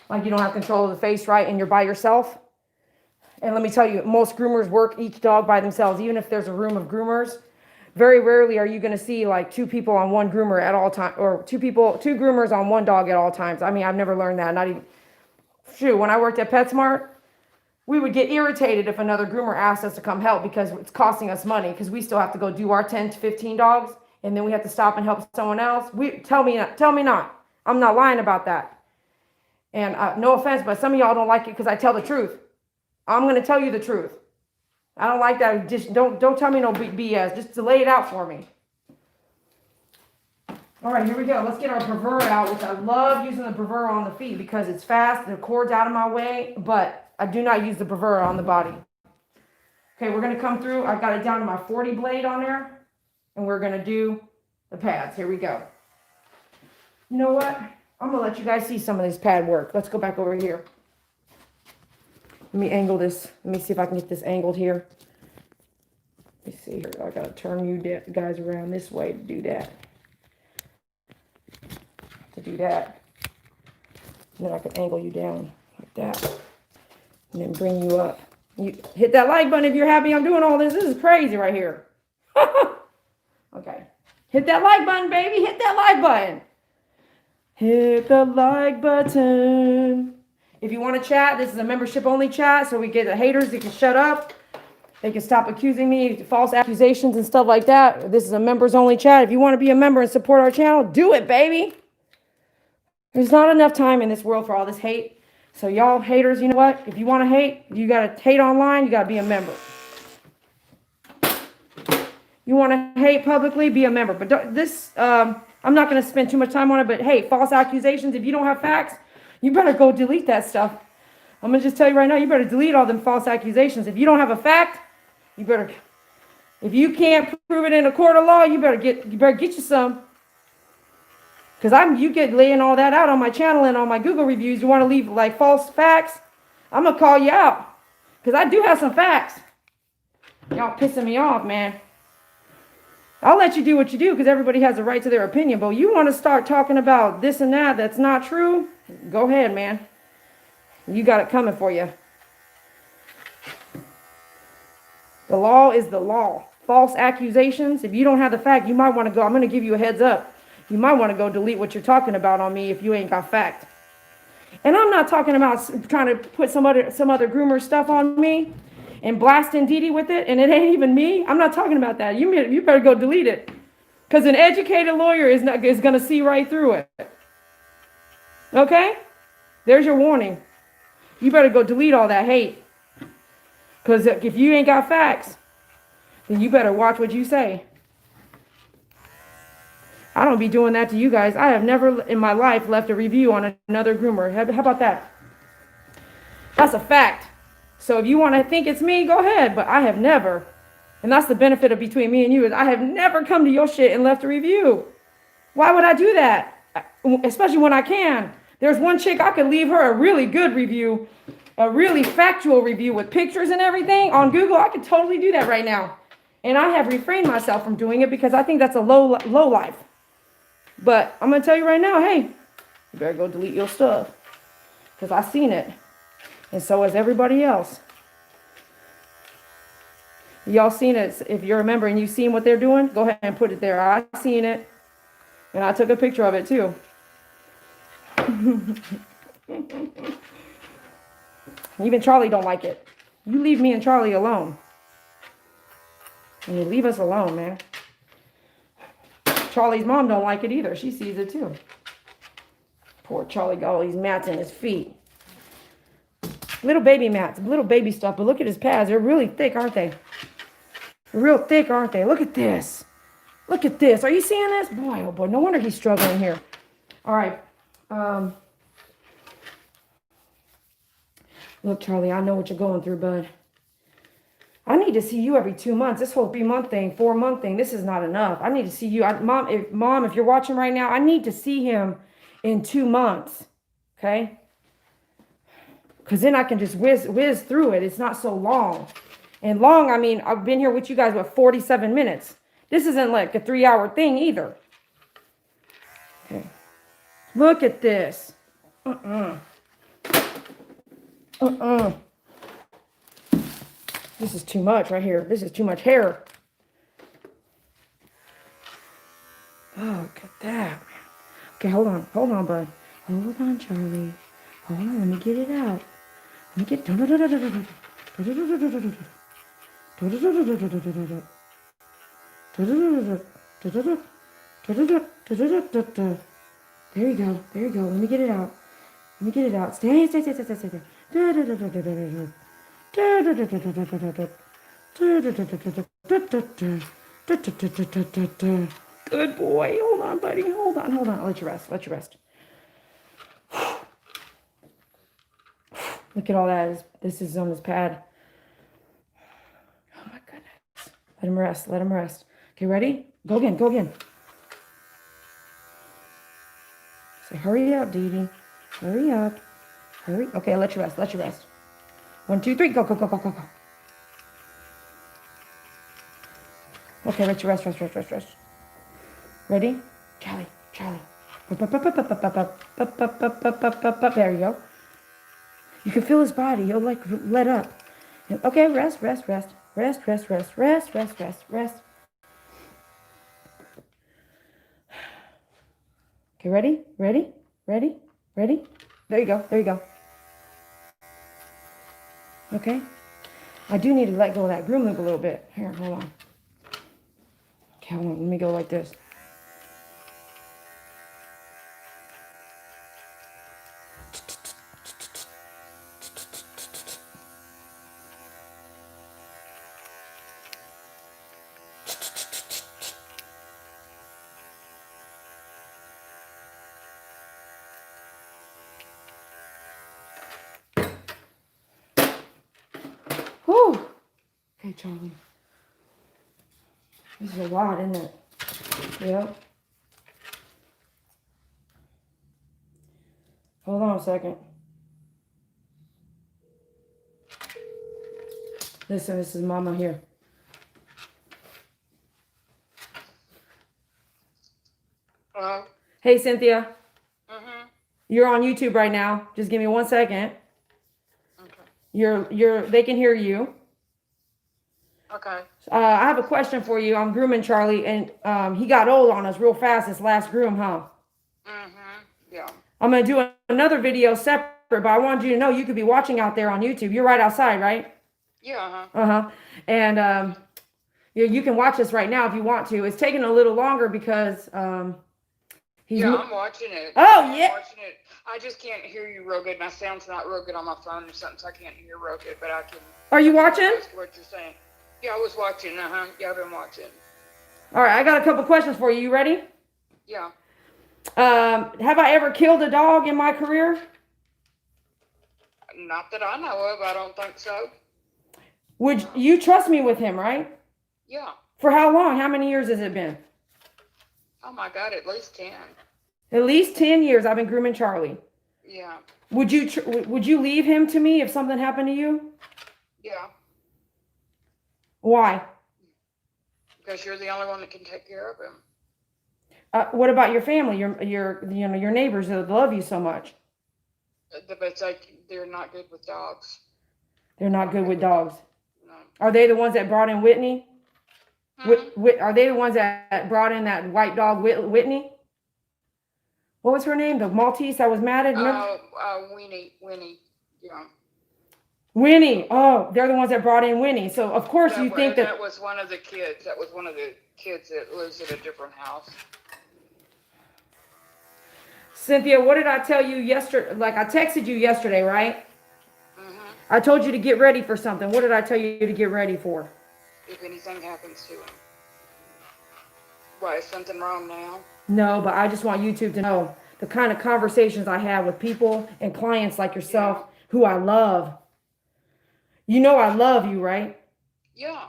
Speaker 1: Like you don't have control of the face, right? And you're by yourself. And let me tell you, most groomers work each dog by themselves. Even if there's a room of groomers, very rarely are you going to see like 2 people on one groomer at all times, or 2 groomers on one dog at all times. I mean, I've never learned that. Not even, when I worked at PetSmart, we would get irritated if another groomer asked us to come help because it's costing us money, because we still have to go do our 10 to 15 dogs, and then we have to stop and help someone else. Tell me not. I'm not lying about that. And no offense, but some of y'all don't like it because I tell the truth. I'm going to tell you the truth. I don't like that. Just don't tell me no BS. Just to lay it out for me. All right, here we go. Let's get our Bravura out, which I love using the Bravura on the feet because it's fast. The cord's out of my way, but I do not use the Bravura on the body. Okay, we're going to come through. I've got it down to my 40 blade on there, and we're going to do the pads. Here we go. You know what? I'm going to let you guys see some of this pad work. Let's go back over here. Let me angle this. Let me see if I can get this angled here. Let me see here. I got to turn you guys around this way to do that. And then I can angle you down like that. And then bring you up. You hit that like button if you're happy I'm doing all this. This is crazy right here. Okay. Hit that like button, baby. Hit that like button. Hit the like button. If you want to chat, this is a membership only chat, so we get the haters, they can shut up. They can stop accusing me, false accusations and stuff like that. This is a members only chat. If you want to be a member and support our channel, do it, baby. There's not enough time in this world for all this hate. So y'all haters, you know what? If you want to hate, you got to hate online, you got to be a member. You want to hate publicly, be a member. But I'm not going to spend too much time on it, but hey, false accusations, if you don't have facts, you better go delete that stuff. I'm going to just tell you right now, you better delete all them false accusations. If you don't have a fact, if you can't prove it in a court of law, you better get you some. Because you get laying all that out on my channel and on my Google reviews. You want to leave like false facts, I'm going to call you out. Because I do have some facts. Y'all pissing me off, man. I'll let you do what you do because everybody has a right to their opinion. But you want to start talking about this and that that's not true, go ahead, man. You got it coming for you. The law is the law. False accusations, if you don't have the fact, you might want to go. I'm going to give you a heads up. You might want to go delete what you're talking about on me if you ain't got fact. And I'm not talking about trying to put some other groomer stuff on me and blasting Dee Dee with it, and it ain't even me. I'm not talking about that. You better go delete it. Because an educated lawyer is going to see right through it. Okay? There's your warning. You better go delete all that hate. Because if you ain't got facts, then you better watch what you say. I don't be doing that to you guys. I have never in my life left a review on another groomer. How about that? That's a fact. So if you want to think it's me, go ahead. But I have never. And that's the benefit of between me and you is I have never come to your shit and left a review. Why would I do that? Especially when I can. There's one chick, I could leave her a really good review, a really factual review with pictures and everything on Google. I could totally do that right now. And I have refrained myself from doing it because I think that's a low life. But I'm going to tell you right now, hey, you better go delete your stuff. Because I seen it. And so has everybody else. Y'all seen it. If you're a member and you've seen what they're doing, go ahead and put it there. I seen it. And I took a picture of it too. Even Charlie don't like it. You leave me and Charlie alone. And you leave us alone, man. Charlie's mom don't like it either. She sees it too. Poor Charlie got all these mats in his feet. Little baby mats, little baby stuff. But look at his pads. They're really thick, aren't they? They're real thick, aren't they? Look at this. Look at this. Are you seeing this? Boy, oh boy. No wonder he's struggling here. All right. Look, Charlie, I know what you're going through, bud. I need to see you every 2 months. This whole 3-month thing, 4-month thing, this is not enough. I need to see you. Mom, if you're watching right now, I need to see him in 2 months. Okay? Because then I can just whiz through it. It's not so long. And long, I mean, I've been here with you guys, 47 minutes. This isn't like a 3-hour thing either. Okay. Look at this. This is too much right here. This is too much hair. Oh, look at that. Okay, hold on, bud. Hold on, Charlie. Hold on, let me get it out. Let me get it. There you go. There you go. Let me get it out. Let me get it out. Stay. Good boy. Hold on, buddy. Hold on. I'll let you rest. Look at all that. This is on his pad. Oh my goodness. Let him rest. Okay, ready? Go again. Say, hurry up, Dee. Hurry up. Okay, let you rest. 1, 2, 3, go. Okay, let you rest. Ready? Charlie. There you go. You can feel his body. He'll like let up. Okay, rest. Okay, ready? There you go. Okay. I do need to let go of that groom loop a little bit. Here, hold on. Okay, hold on. Let me go like this. Whew. Okay, Charlie. This is a lot, isn't it? Yep. Hold on a second. Listen, this is Mama here.
Speaker 2: Hello?
Speaker 1: Hey, Cynthia. You're on YouTube right now. Just give me 1 second.
Speaker 2: Okay.
Speaker 1: They can hear you.
Speaker 2: Okay.
Speaker 1: I have a question for you. I'm grooming Charlie, and he got old on us real fast this last groom, huh?
Speaker 2: Yeah.
Speaker 1: I'm going to do another video separate, but I wanted you to know you could be watching out there on YouTube. You're right outside, right?
Speaker 2: Yeah.
Speaker 1: And you can watch this right now if you want to. It's taking a little longer because
Speaker 2: I'm watching it.
Speaker 1: Oh, yeah.
Speaker 2: I'm watching it. I just can't hear you real good. My sound's not real good on my phone or something, so I can't hear real good. But I can.
Speaker 1: Are you
Speaker 2: I can
Speaker 1: watching?
Speaker 2: ask what you're saying. Yeah, I was watching. Yeah, I've been watching.
Speaker 1: All right, I got a couple questions for you. You ready?
Speaker 2: Yeah.
Speaker 1: Have I ever killed a dog in my career?
Speaker 2: Not that I know of. I don't think so.
Speaker 1: Would you trust me with him, right?
Speaker 2: Yeah.
Speaker 1: For how long? How many years has it been?
Speaker 2: Oh my God, at least 10.
Speaker 1: At least 10 years I've been grooming Charlie.
Speaker 2: Yeah.
Speaker 1: Would you leave him to me if something happened to you?
Speaker 2: Yeah.
Speaker 1: Why?
Speaker 2: Because you're the only one that can take care of him.
Speaker 1: What about your family? Your neighbors that love you so much.
Speaker 2: But they're not good with dogs.
Speaker 1: They're not good with dogs.
Speaker 2: No.
Speaker 1: Are they the ones that brought in Whitney?
Speaker 2: Hmm?
Speaker 1: Are they the ones that brought in that white dog, Whitney? What was her name? The Maltese that was matted? Remember?
Speaker 2: Winnie. Yeah.
Speaker 1: Winnie. Oh, they're the ones that brought in Winnie. So, of course, you think that...
Speaker 2: That was one of the kids. That was one of the kids that lives at a different house.
Speaker 1: Cynthia, what did I tell you yesterday? Like, I texted you yesterday, right?
Speaker 2: Mm-hmm.
Speaker 1: I told you to get ready for something. What did I tell you to get ready for?
Speaker 2: If anything happens to him. Why, is something wrong now?
Speaker 1: No, but I just want YouTube to know the kind of conversations I have with people and clients like yourself who I love. You know I love you, right?
Speaker 2: Yeah.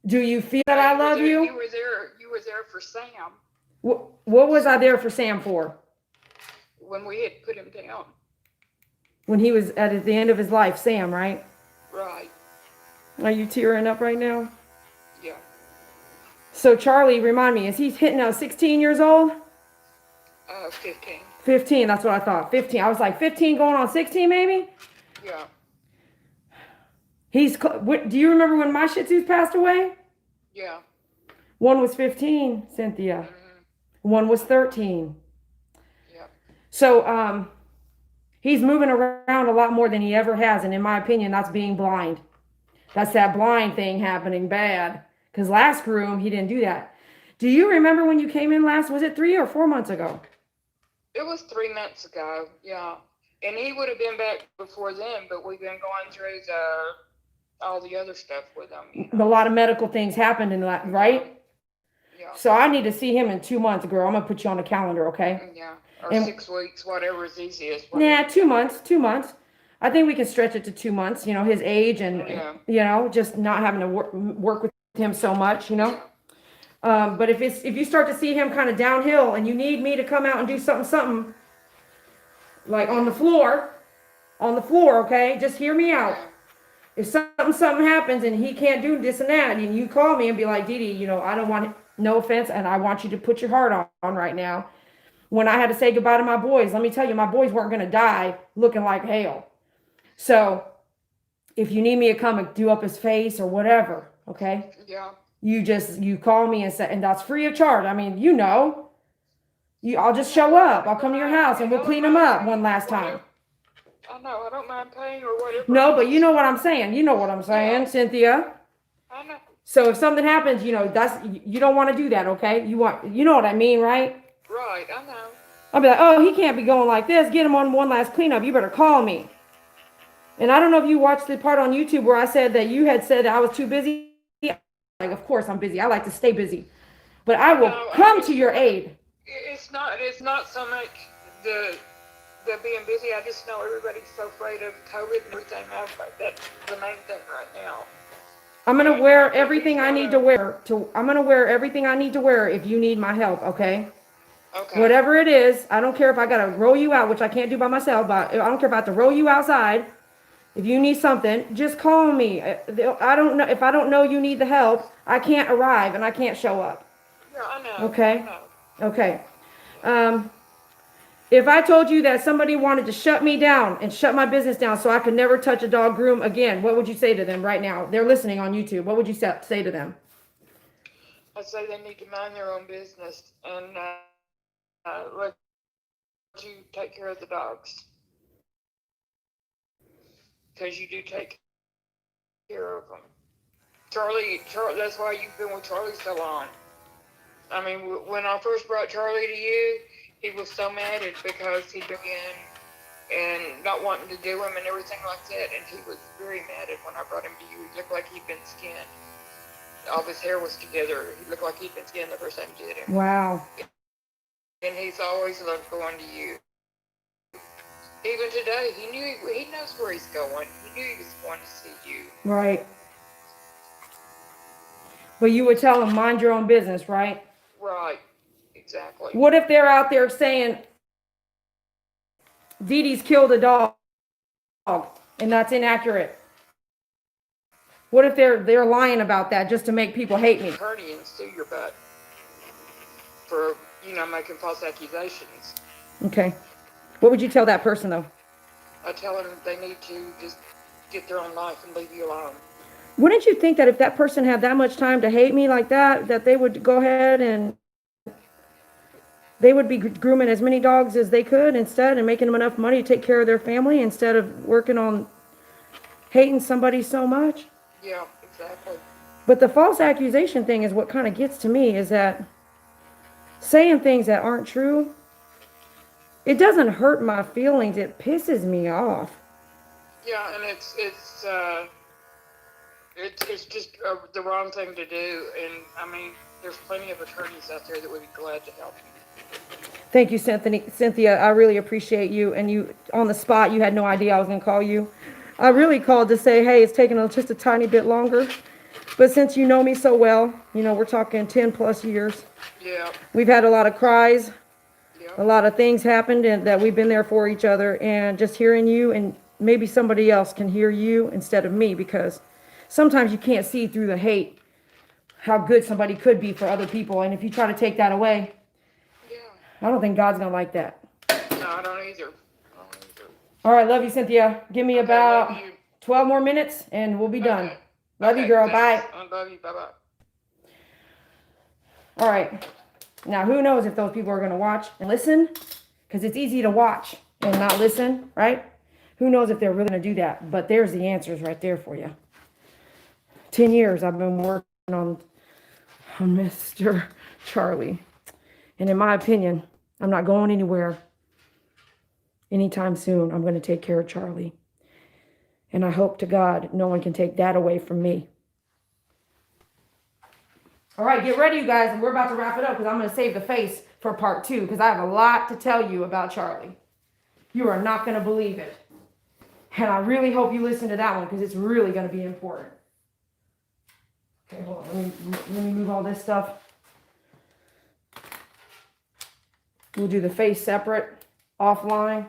Speaker 1: Do you feel that I love you?
Speaker 2: You were there for Sam.
Speaker 1: What was I there for Sam for?
Speaker 2: When we had put him down.
Speaker 1: When he was at the end of his life, Sam, right?
Speaker 2: Right.
Speaker 1: Are you tearing up right now?
Speaker 2: Yeah.
Speaker 1: So Charlie, remind me, is he hitting 16 years old?
Speaker 2: 15.
Speaker 1: 15, that's what I thought. 15. I was like 15 going on 16 maybe?
Speaker 2: Yeah.
Speaker 1: Do you remember when my Shihtzus passed away?
Speaker 2: Yeah.
Speaker 1: One was 15, Cynthia.
Speaker 2: Mm-hmm.
Speaker 1: One was 13.
Speaker 2: Yeah.
Speaker 1: So he's moving around a lot more than he ever has, and in my opinion, that's being blind. That's that blind thing happening bad. Because last groom, he didn't do that. Do you remember when you came in last? Was it 3 or 4 months ago?
Speaker 2: It was 3 months ago. Yeah. And he would have been back before then, but we've been going through all the other stuff with him. You know?
Speaker 1: A lot of medical things happened in that, right?
Speaker 2: Yeah.
Speaker 1: So I need to see him in 2 months, girl. I'm gonna put you on the calendar, okay?
Speaker 2: Yeah. Or
Speaker 1: And
Speaker 2: 6 weeks, whatever is easiest.
Speaker 1: Nah, 2 months. 2 months. I think we can stretch it to 2 months. You know, his age and just not having to work with him so much. You know. But if you start to see him kind of downhill and you need me to come out and do something, like on the floor, okay? Just hear me out. If something happens and he can't do this and that, and you call me and be like, Dee Dee, you know, I don't want, no offense, and I want you to put your heart on right now. When I had to say goodbye to my boys, let me tell you, my boys weren't going to die looking like hell. So if you need me to come and do up his face or whatever, okay?
Speaker 2: Yeah.
Speaker 1: You call me and say, and that's free of charge. I mean, you know, I'll just show up. I'll come to your house and we'll clean them up one last time.
Speaker 2: I know, I don't mind paying or whatever.
Speaker 1: No, but you know what I'm saying. You know what I'm saying, Cynthia.
Speaker 2: I know.
Speaker 1: So if something happens, you know, you don't want to do that, okay? You know what I mean, right?
Speaker 2: Right, I know.
Speaker 1: I'll be like, oh, he can't be going like this. Get him on one last cleanup. You better call me. And I don't know if you watched the part on YouTube where I said that you had said I was too busy. Like, of course I'm busy. I like to stay busy. But I will come to your aid.
Speaker 2: It's not so much the being busy. I just know everybody's so afraid of COVID and everything. That's the main thing right now.
Speaker 1: I'm going to wear everything I need to wear. I'm going to wear everything I need to wear if you need my help, okay?
Speaker 2: Okay.
Speaker 1: Whatever it is, I don't care if I got to roll you out, which I can't do by myself, but I don't care if I have to roll you outside. If you need something, just call me. I don't know. If I don't know you need the help, I can't arrive and I can't show up.
Speaker 2: Yeah, I know.
Speaker 1: Okay?
Speaker 2: I know.
Speaker 1: Okay. If I told you that somebody wanted to shut me down and shut my business down so I could never touch a dog groom again, what would you say to them right now? They're listening on YouTube. What would you say to them?
Speaker 2: I'd say they need to mind their own business and let you take care of the dogs. Because you do take care of them. Charlie, that's why you've been with Charlie so long. I mean, when I first brought Charlie to you, he was so mad because he'd been and not wanting to do him and everything like that. And he was very mad at when I brought him to you. He looked like he'd been skinned. All of his hair was together. He looked like he'd been skinned the first time you did him.
Speaker 1: Wow.
Speaker 2: And he's always loved going to you. Even today, he knows where he's going. He knew he was going to see you.
Speaker 1: Right. But you would tell him, mind your own business, right?
Speaker 2: Right. Exactly.
Speaker 1: What if they're out there saying, Dee Dee's killed a dog, and that's inaccurate? What if they're lying about that just to make people hate me?
Speaker 2: Attorney and sue your butt for, making false accusations.
Speaker 1: Okay. What would you tell that person, though?
Speaker 2: I tell them they need to just get their own life and leave you alone.
Speaker 1: Wouldn't you think that if that person had that much time to hate me like that, that they would go ahead and they would be grooming as many dogs as they could instead and making them enough money to take care of their family instead of working on hating somebody so much?
Speaker 2: Yeah, exactly.
Speaker 1: But the false accusation thing is what kind of gets to me, is that saying things that aren't true, it doesn't hurt my feelings. It pisses me off.
Speaker 2: Yeah, and it's just the wrong thing to do. And I mean, there's plenty of attorneys out there that would be glad to help you.
Speaker 1: Thank you, Cynthia. I really appreciate you. And you, on the spot, you had no idea I was going to call you. I really called to say, hey, it's taking just a tiny bit longer. But since you know me so well, we're talking 10 plus years.
Speaker 2: Yeah.
Speaker 1: We've had a lot of cries.
Speaker 2: Yeah.
Speaker 1: A lot of things happened and that we've been there for each other. And just hearing you, and maybe somebody else can hear you instead of me, because sometimes you can't see through the hate how good somebody could be for other people. And if you try to take that away, I don't think God's going to like that.
Speaker 2: No, I don't either.
Speaker 1: All right, love you, Cynthia. Give me about 12 more minutes and we'll be done. Love you, girl.
Speaker 2: Thanks.
Speaker 1: Bye.
Speaker 2: I love you. Bye-bye.
Speaker 1: All right. Now, who knows if those people are going to watch and listen? Because it's easy to watch and not listen, right? Who knows if they're really going to do that? But there's the answers right there for you. 10 years I've been working on Mr. Charlie. And in my opinion, I'm not going anywhere anytime soon. I'm going to take care of Charlie. And I hope to God no one can take that away from me. All right, get ready, you guys. And we're about to wrap it up because I'm going to save the face for part 2 because I have a lot to tell you about Charlie. You are not going to believe it. And I really hope you listen to that one because it's really going to be important. Okay, hold on. Let me move all this stuff. We'll do the face separate, offline,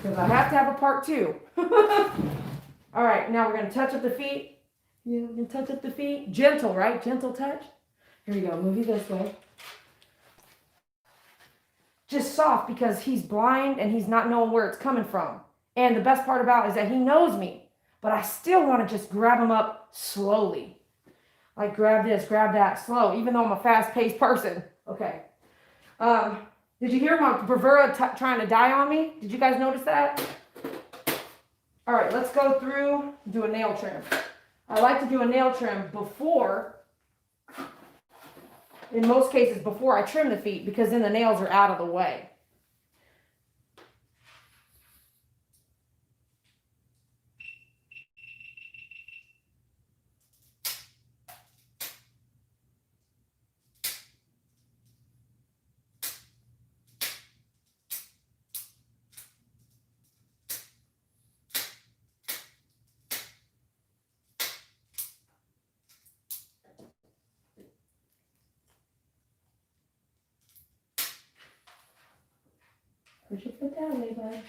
Speaker 1: because I have to have a part 2. All right, now we're going to touch up the feet. Yeah, we're going to touch up the feet. Gentle, right? Gentle touch. Here we go. Move you this way. Just soft because he's blind and he's not knowing where it's coming from. And the best part about it is that he knows me, but I still want to just grab him up slowly. Like grab this, grab that, slow, even though I'm a fast-paced person. Okay. Did you hear my bravura trying to die on me? Did you guys notice that? All right, let's go through, do a nail trim. I like to do a nail trim before, in most cases, before I trim the feet, because then the nails are out of the way. Put your foot that way, bud.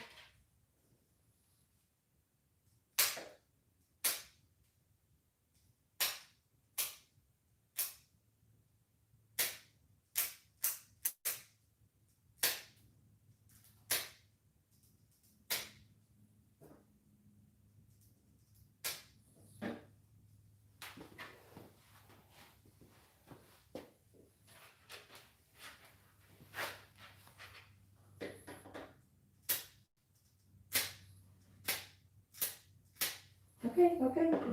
Speaker 1: Okay,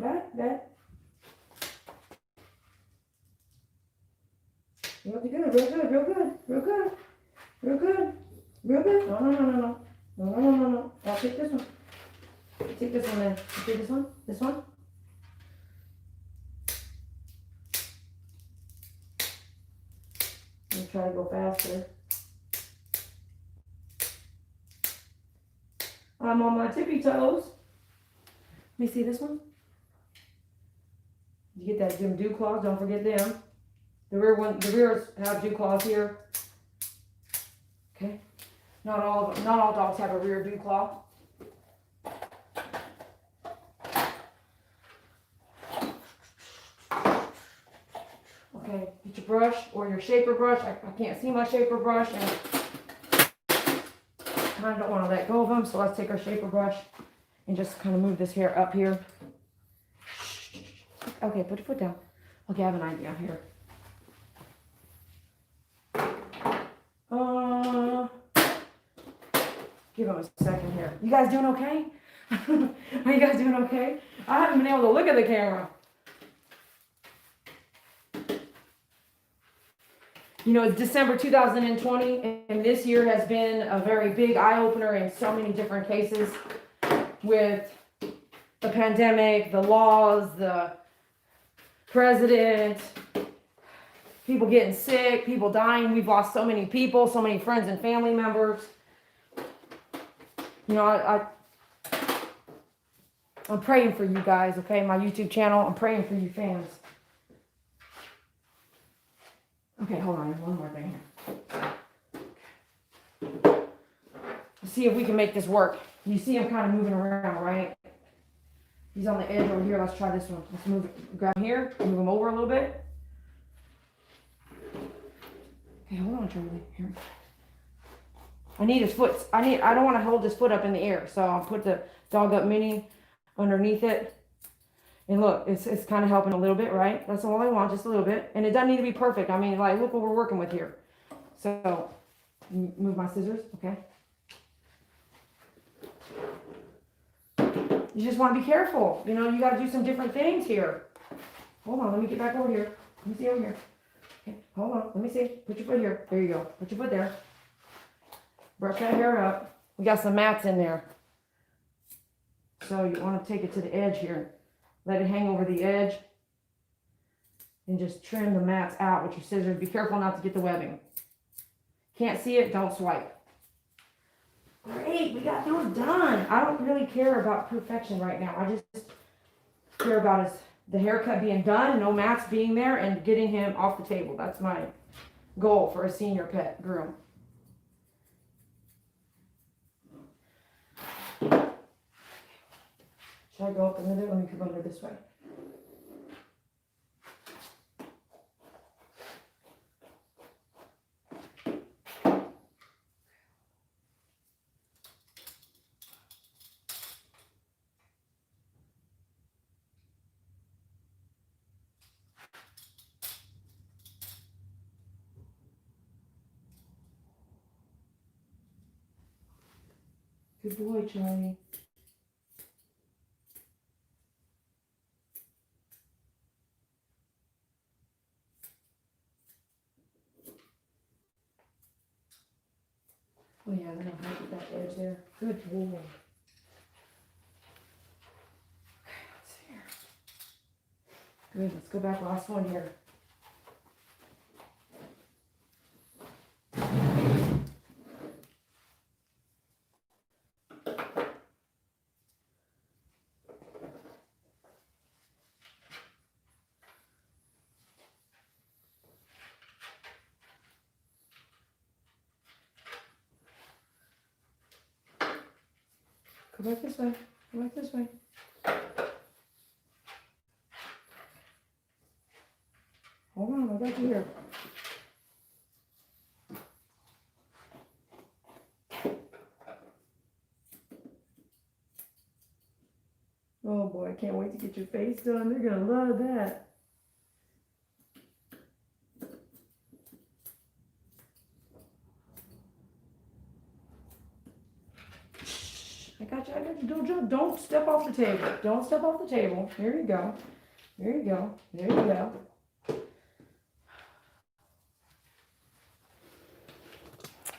Speaker 1: got it. Real good. No. No. I'll take this one. Take this one then. Take this one. This one. Let me try to go faster. I'm on my tippy toes. Let me see this one. You get that them dew claws. Don't forget them. The rears have dew claws here. Okay. Not all dogs have a rear dew claw. Okay, get your brush or your shaper brush. I can't see my shaper brush and I kind of don't want to let go of them, so let's take our shaper brush and just kind of move this hair up here. Okay, put your foot down. Okay, I have an idea here. Give him a second here. You guys doing okay? Are you guys doing okay? I haven't been able to look at the camera. You know, it's December 2020, and this year has been a very big eye-opener in so many different cases with the pandemic, the laws, the president, people getting sick, people dying. We've lost so many people, so many friends and family members. You know, I'm praying for you guys, okay? My YouTube channel, I'm praying for you fans. Okay, hold on, one more thing here. Let's see if we can make this work. You see him kind of moving around, right? He's on the edge over here. Let's try this one. Let's move it, grab him here, move him over a little bit. Okay, hold on, Charlie. Here. I need his foot. I don't want to hold his foot up in the air, so I'll put the dog up mini underneath it. And look, it's kind of helping a little bit, right? That's all I want, just a little bit. And it doesn't need to be perfect. I mean, like, look what we're working with here. So, move my scissors, okay? You just want to be careful. You know, you got to do some different things here. Hold on, let me get back over here. Let me see over here. Okay, hold on, let me see. Put your foot here. There you go. Put your foot there. Brush that hair up. We got some mats in there. So you want to take it to the edge here. Let it hang over the edge. And just trim the mats out with your scissors. Be careful not to get the webbing. Can't see it, don't swipe. Great, we got those done. I don't really care about perfection right now. I just care about the haircut being done, no mats being there, and getting him off the table. That's my goal for a senior pet groom. Should I go up another? Let me come over this way. Good boy, Charlie. Oh yeah, then I'll get that edge there. Good boy. Okay, let's see here. Good, let's go back last one here. Go back this way. Go back this way. Hold on, I'll get you here. Oh boy, I can't wait to get your face done. They're gonna love that. I got you. Don't jump. Don't step off the table. Don't step off the table. There you go. There you go. There you go.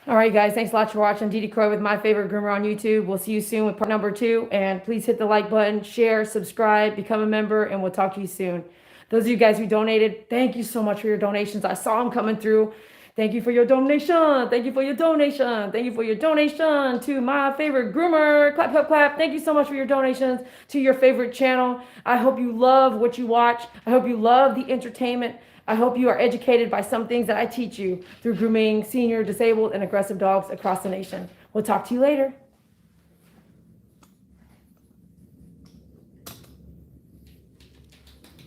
Speaker 1: All right, guys. Thanks a lot for watching Dee Croy with My Favorite Groomer on YouTube. We'll see you soon with part number 2. And please hit the like button, share, subscribe, become a member, and we'll talk to you soon. Those of you guys who donated, thank you so much for your donations. I saw them coming through. Thank you for your donation. Thank you for your donation. Thank you for your donation to My Favorite Groomer. Clap, clap, clap. Thank you so much for your donations to your favorite channel. I hope you love what you watch. I hope you love the entertainment. I hope you are educated by some things that I teach you through grooming senior, disabled, and aggressive dogs across the nation. We'll talk to you later.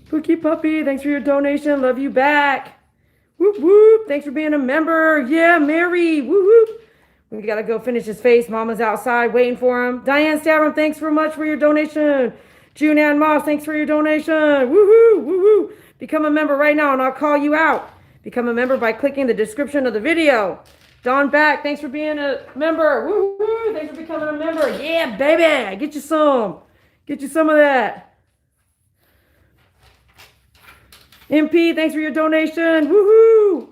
Speaker 1: Pookie Puppy, thanks for your donation. Love you back. Whoop, whoop. Thanks for being a member. Yeah, Mary. Whoop, whoop. We got to go finish his face. Mama's outside waiting for him. Diane Stavrum, thanks so much for your donation. June Ann Moss, thanks for your donation. Woohoo, woohoo. Become a member right now and I'll call you out. Become a member by clicking the description of the video. Don Back, thanks for being a member. Woohoo, thanks for becoming a member. Yeah, baby, get you some. Get you some of that. MP, thanks for your donation. Woohoo.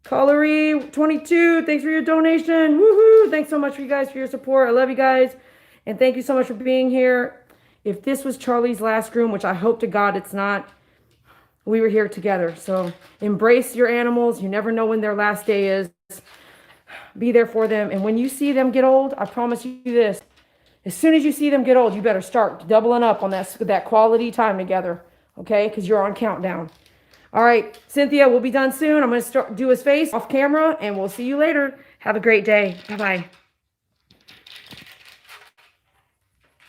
Speaker 1: Collery 22, thanks for your donation. Woohoo. Thanks so much for you guys for your support. I love you guys. And thank you so much for being here. If this was Charlie's last groom, which I hope to God it's not, we were here together. So embrace your animals. You never know when their last day is. Be there for them. And when you see them get old, I promise you this. As soon as you see them get old, you better start doubling up on that quality time together. Okay? Because you're on countdown. All right. Cynthia, we'll be done soon. I'm going to do his face off camera, and we'll see you later. Have a great day. Bye-bye.